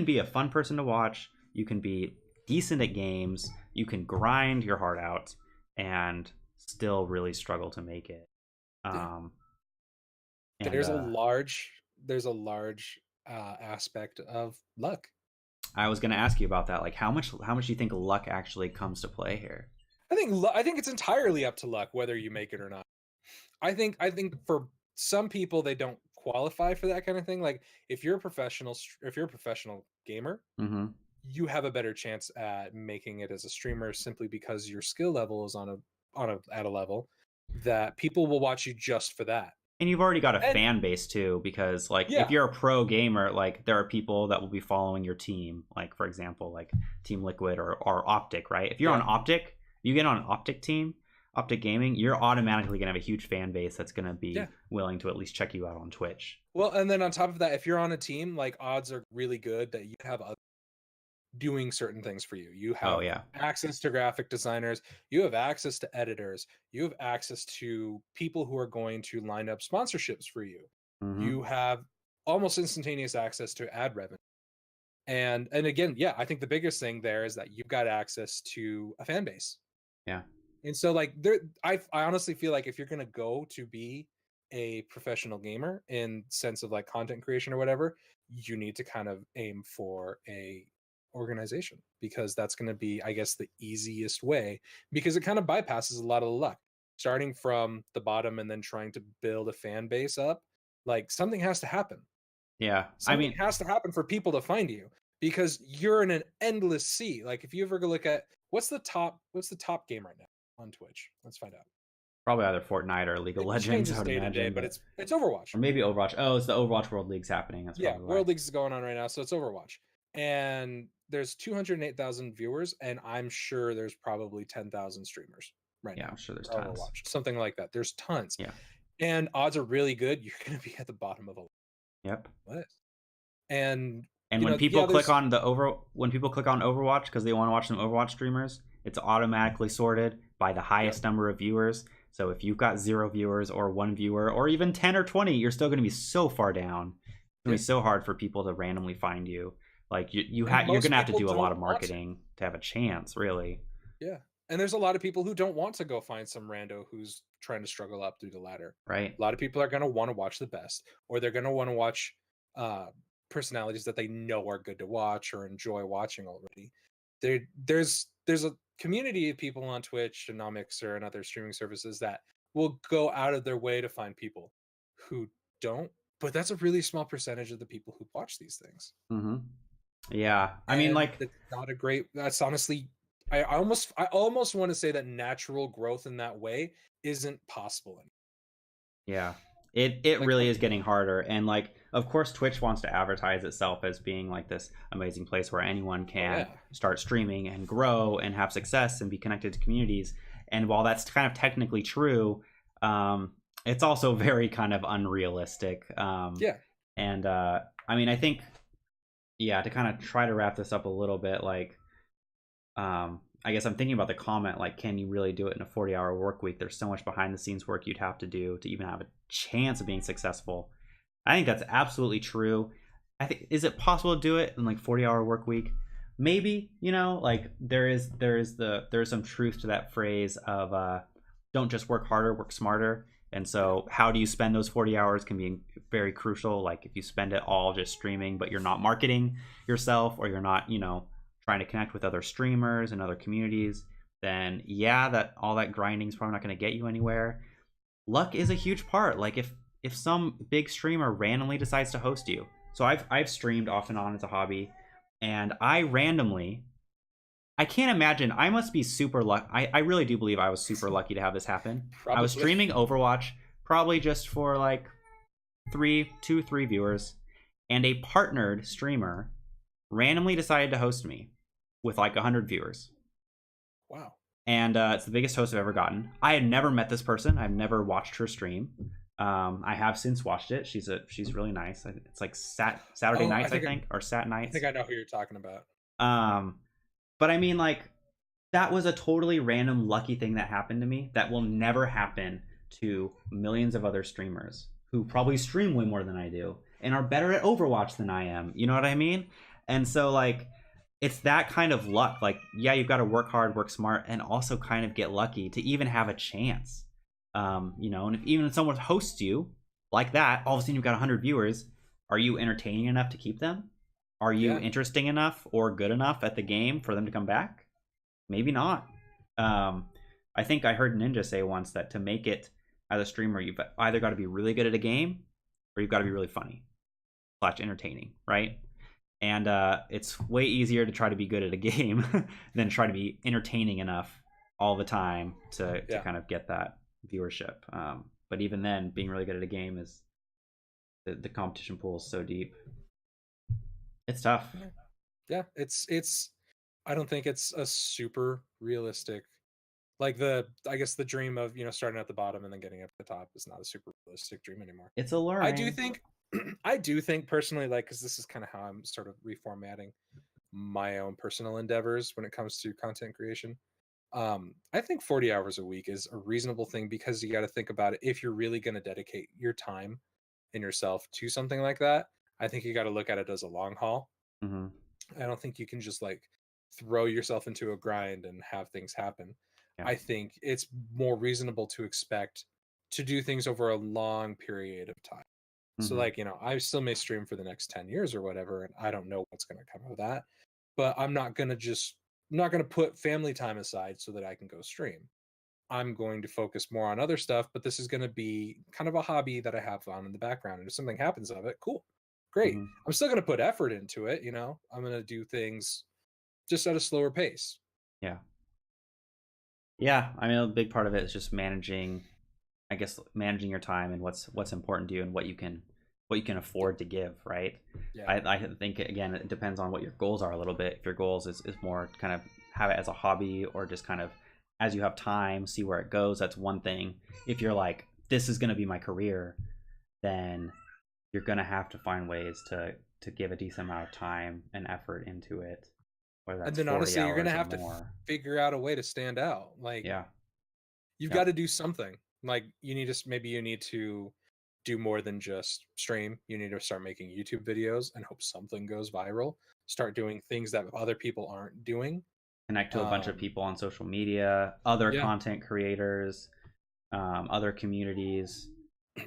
be a fun person to watch. You can be decent at games. You can grind your heart out and still really struggle to make it. There's a large aspect of luck. I was going to ask you about that. Like, how much do you think luck actually comes to play here? I think it's entirely up to luck whether you make it or not. I think for some people they don't qualify for that kind of thing. Like, if you're a professional gamer, mm-hmm. you have a better chance at making it as a streamer simply because your skill level is at a level that people will watch you just for that. And you've already got a fan base too, because like if you're a pro gamer, like there are people that will be following your team. Like, for example, like Team Liquid or Optic, right? If you're on Optic, you get on an Optic team, Optic Gaming, you're automatically gonna have a huge fan base that's gonna be willing to at least check you out on Twitch. Well, and then on top of that, if you're on a team, like, odds are really good that you have other doing certain things for you. You have access to graphic designers, you have access to editors, you have access to people who are going to line up sponsorships for you. Mm-hmm. You have almost instantaneous access to ad revenue. And again, I think the biggest thing there is that you've got access to a fan base. Yeah. And so, like, I honestly feel like if you're going to go to be a professional gamer in sense of like content creation or whatever, you need to kind of aim for a organization, because that's going to be, I guess, the easiest way, because it kind of bypasses a lot of the luck. Starting from the bottom and then trying to build a fan base up, like, something has to happen. Yeah, something has to happen for people to find you, because you're in an endless sea. Like, if you ever go look at what's the top game right now on Twitch, let's find out. Probably either Fortnite or League of Legends. It day to day, but it's Overwatch. Or maybe Overwatch. Oh, it's the Overwatch World League's happening. That's World Leagues is going on right now, so it's Overwatch. And there's 208,000 viewers, and I'm sure there's probably 10,000 streamers right now. Yeah, I'm sure there's tons. Overwatch, something like that. There's tons. Yeah. And odds are really good you're going to be at the bottom of a Yep. list. And when people click on Overwatch because they want to watch some Overwatch streamers, it's automatically sorted by the highest number of viewers. So if you've got 0 viewers or 1 viewer or even 10 or 20, you're still going to be so far down. It's going to be so hard for people to randomly find you. Like, you're going to have to do a lot of marketing to have a chance, really. Yeah. And there's a lot of people who don't want to go find some rando who's trying to struggle up through the ladder. Right. A lot of people are going to want to watch the best, or they're going to want to watch personalities that they know are good to watch or enjoy watching already. There's a community of people on Twitch and Mixer and other streaming services that will go out of their way to find people who don't, but that's a really small percentage of the people who watch these things. Mm-hmm. Yeah, I mean, like, it's not a great. That's honestly, I almost want to say that natural growth in that way isn't possible anymore. Yeah, it really is getting harder, and like, of course, Twitch wants to advertise itself as being like this amazing place where anyone can start streaming and grow and have success and be connected to communities. And while that's kind of technically true, it's also very kind of unrealistic. And I mean, I think, to kind of try to wrap this up a little bit, like, I guess I'm thinking about the comment, like, can you really do it in a 40-hour work week? There's so much behind the scenes work you'd have to do to even have a chance of being successful. I think that's absolutely true. I think, is it possible to do it in like 40-hour work week? Maybe, like there's some truth to that phrase of don't just work harder, work smarter. And so how do you spend those 40 hours can be very crucial. Like if you spend it all just streaming, but you're not marketing yourself, or you're not, trying to connect with other streamers and other communities, then yeah, that all that grinding is probably not going to get you anywhere. Luck is a huge part. Like if some big streamer randomly decides to host you. So I've streamed off and on as a hobby, and I can't imagine. I must be super lucky. I really do believe I was super lucky to have this happen. I was Probably. streaming Overwatch, probably just for like two, three viewers, and a partnered streamer randomly decided to host me with like 100 viewers. Wow. And it's the biggest host I've ever gotten. I had never met this person. I've never watched her stream. I have since watched it. She's really nice. It's like Saturday nights, I think, or Sat nights. I think I know who you're talking about. But I mean, like, that was a totally random lucky thing that happened to me that will never happen to millions of other streamers who probably stream way more than I do and are better at Overwatch than I am. You know what I mean? And so, like, it's that kind of luck. Like, yeah, you've got to work hard, work smart, and also kind of get lucky to even have a chance. And if even someone hosts you like that, all of a sudden you've got 100 viewers. Are you entertaining enough to keep them? Are you interesting enough or good enough at the game for them to come back? Maybe not. I think I heard Ninja say once that to make it as a streamer, you've either got to be really good at a game or you've got to be really funny / entertaining, right? And it's way easier to try to be good at a game than try to be entertaining enough all the time to kind of get that viewership. But even then, being really good at a game is the competition pool is so deep. It's tough. Yeah, it's I don't think it's a super realistic, like, I guess the dream of, starting at the bottom and then getting up to the top is not a super realistic dream anymore. It's a learning. I do think personally, like, because this is kind of how I'm sort of reformatting my own personal endeavors when it comes to content creation. I think 40 hours a week is a reasonable thing, because you got to think about it. If you're really going to dedicate your time and yourself to something like that, I think you got to look at it as a long haul. Mm-hmm. I don't think you can just like throw yourself into a grind and have things happen. Yeah. I think it's more reasonable to expect to do things over a long period of time. Mm-hmm. So, like, I still may stream for the next 10 years or whatever, and I don't know what's going to come of that. But I'm not going to put family time aside so that I can go stream. I'm going to focus more on other stuff, but this is going to be kind of a hobby that I have on in the background. And if something happens of it, cool. Great. Mm-hmm. I'm still going to put effort into it. I'm going to do things just at a slower pace. Yeah. Yeah. I mean, a big part of it is just managing your time and what's important to you and what you can afford to give. Right. Yeah. I think, again, it depends on what your goals are a little bit. If your goals is more kind of have it as a hobby, or just kind of as you have time, see where it goes. That's one thing. If you're like, this is going to be my career, then you're going to have to find ways to give a decent amount of time and effort into it. And then honestly, you're going to have to figure out a way to stand out. Like, you've got to do something. Like, you need to do more than just stream. You need to start making YouTube videos and hope something goes viral. Start doing things that other people aren't doing. Connect to a bunch of people on social media, other content creators, other communities.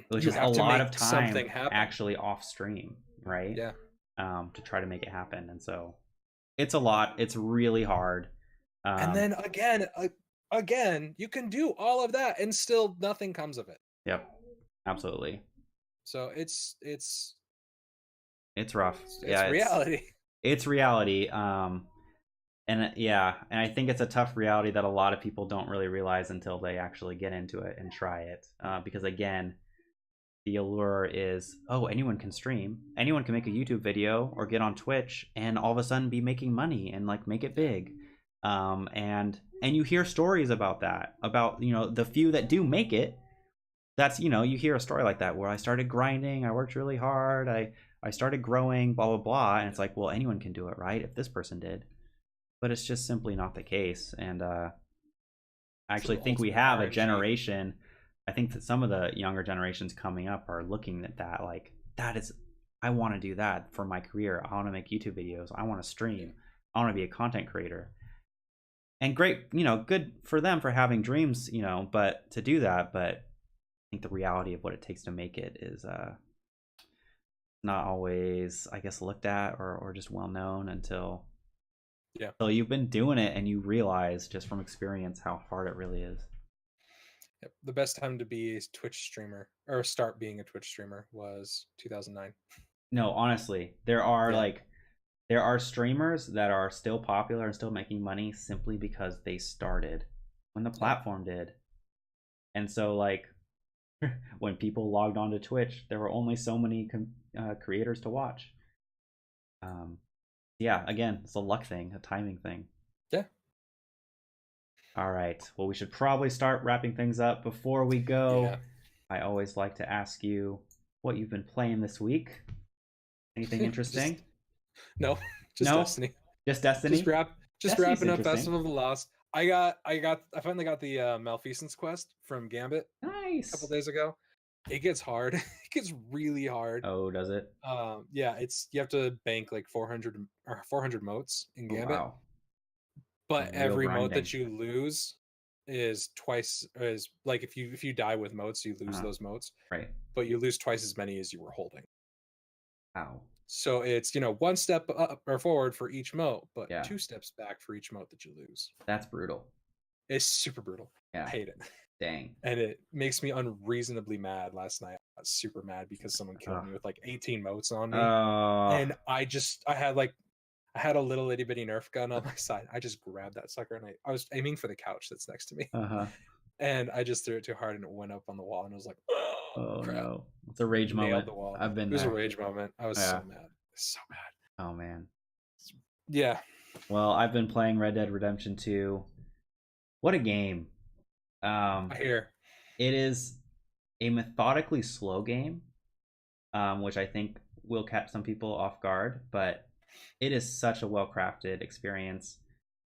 Which is a lot of time actually off stream, right? Yeah. To try to make it happen. And so it's a lot. It's really hard. And then again, you can do all of that and still nothing comes of it. Yep. Absolutely. So it's rough. It's reality. It's reality. And I think it's a tough reality that a lot of people don't really realize until they actually get into it and try it. Because again, the allure is, anyone can stream, anyone can make a YouTube video or get on Twitch and all of a sudden be making money and like make it big. And you hear stories about that, about, the few that do make it. That's, you hear a story like that where I started grinding, I worked really hard, I started growing, blah, blah, blah. And it's like, well, anyone can do it, right? If this person did. But it's just simply not the case. And I actually think we have a generation. I think that some of the younger generations coming up are looking at that like, that is I want to do that for my career. I want to make YouTube videos. I want to stream. I want to be a content creator. And great, good for them for having dreams, but to do that, but I think the reality of what it takes to make it is not always, I guess, looked at or just well known until you've been doing it and you realize just from experience how hard it really is. Yep. The best time to be a Twitch streamer or start being a Twitch streamer was 2009. No, honestly, there are streamers that are still popular and still making money simply because they started when the platform did. And so like when people logged onto Twitch, there were only so many creators to watch. Yeah, again, it's a luck thing, a timing thing. Yeah. All right. Well, we should probably start wrapping things up. Before we go, I always like to ask you what you've been playing this week. Anything interesting? No, just Destiny. Just Destiny? Just wrapping up Festival of the Lost. I finally got the Malfeasance quest from Gambit. Nice. A couple days ago. It gets hard. It gets really hard. Oh, does it? Yeah, you have to bank like 400 motes in Gambit. Oh, wow. But every mote that you lose is like if you die with motes, you lose those motes. Right. But you lose twice as many as you were holding. Wow. So it's, one step up or forward for each mote, but 2 steps back for each mote that you lose. That's brutal. It's super brutal. Yeah. I hate it. Dang. And it makes me unreasonably mad. Last night I was super mad because someone killed me with like 18 motes on me. And I had a little itty bitty Nerf gun on my side. I just grabbed that sucker and I was aiming for the couch that's next to me. And I just threw it too hard and it went up on the wall and I was like, oh crap. No. It's a rage moment. The wall. I've been It was a rage moment. I was so mad. So mad. Oh man. Yeah. Well, I've been playing Red Dead Redemption 2. What a game. I hear. It is a methodically slow game, which I think will catch some people off guard, but it is such a well-crafted experience.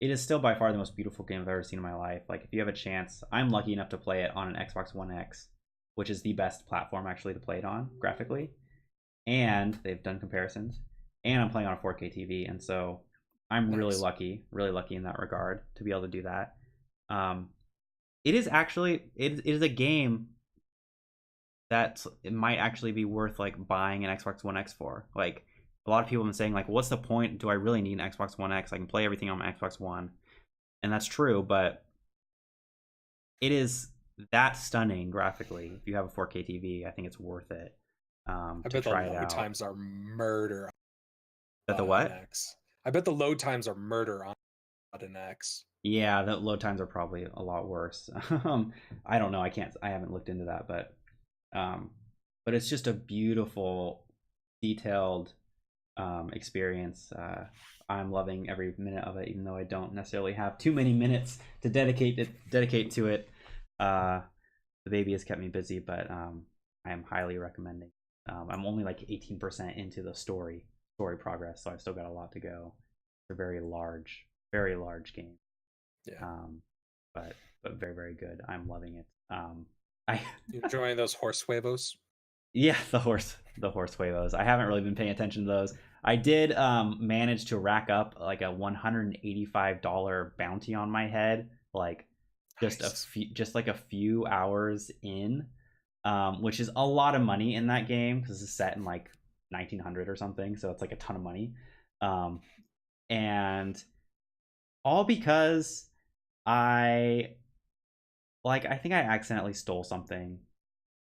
It is still by far the most beautiful game I've ever seen in my life. Like, if you have a chance, I'm lucky enough to play it on an Xbox One X, which is the best platform actually to play it on graphically. And they've done comparisons. And I'm playing on a 4K TV, and so I'm really lucky in that regard to be able to do that. It is a game that it might actually be worth like buying an Xbox One X for. Like, a lot of people have been saying, like, what's the point? Do I really need an Xbox One X? I can play everything on my Xbox One. And that's true, but it is that stunning graphically. If you have a 4K TV, I think it's worth it. I bet the load times are murder. That the what? X. I bet the load times are murder on an X. Yeah, the load times are probably a lot worse. I don't know. I haven't looked into that, but it's just a beautiful, detailed experience. I'm loving every minute of it, even though I don't necessarily have too many minutes to dedicate to it. The baby has kept me busy, but I am highly recommending. I'm only like 18% into the story progress, so I've still got a lot to go. It's a very large game. Yeah. But very, very good. I'm loving it. You enjoying those horse huevos? Yeah, the horse huevos. I haven't really been paying attention to those. I did manage to rack up like a $185 bounty on my head, like just a few hours in, which is a lot of money in that game because it's set in like 1900 or something, so it's like a ton of money, and all because I think I accidentally stole something.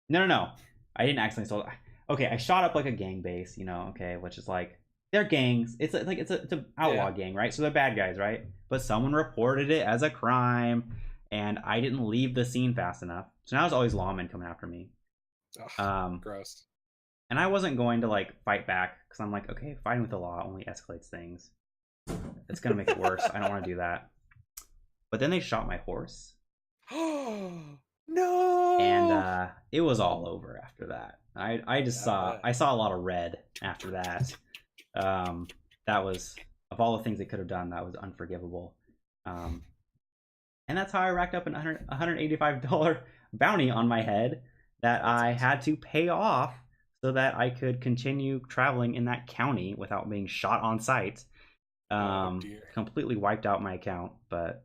No, I didn't accidentally steal. Okay, I shot up like a gang base, which is like, they're gangs. It's an outlaw gang, right? So they're bad guys, right? But someone reported it as a crime, and I didn't leave the scene fast enough. So now there's always lawmen coming after me. Ugh, gross. And I wasn't going to like fight back because I'm like, okay, fighting with the law only escalates things. It's gonna make it worse. I don't want to do that. But then they shot my horse. No. And it was all over after that. I saw a lot of red after that. That was, of all the things they could have done, that was unforgivable. And that's how I racked up an $185 bounty on my head that I had to pay off so that I could continue traveling in that county without being shot on sight. Oh dear. Completely wiped out my account, but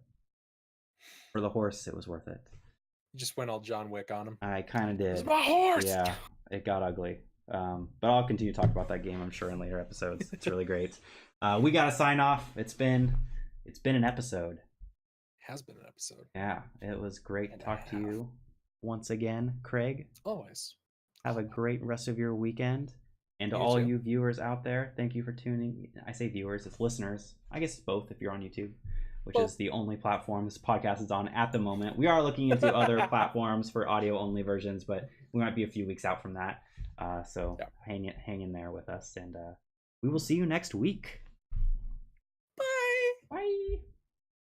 for the horse, it was worth it. You just went all John Wick on him. I kind of It's did. my horse. Yeah, it got ugly. But I'll continue to talk about that game, I'm sure, in later episodes. It's really great. We got to sign off. It's been an episode. Has been an episode. Yeah, it was great to talk to you once again, Kraig. Always. Have a great rest of your weekend. And to You all too. you viewers out there, thank you for tuning. I say viewers, it's listeners. I guess it's both if you're on YouTube, which is the only platform this podcast is on at the moment. We are looking into other platforms for audio only versions, but we might be a few weeks out from that. So hang in there with us, and we will see you next week. Bye. Bye.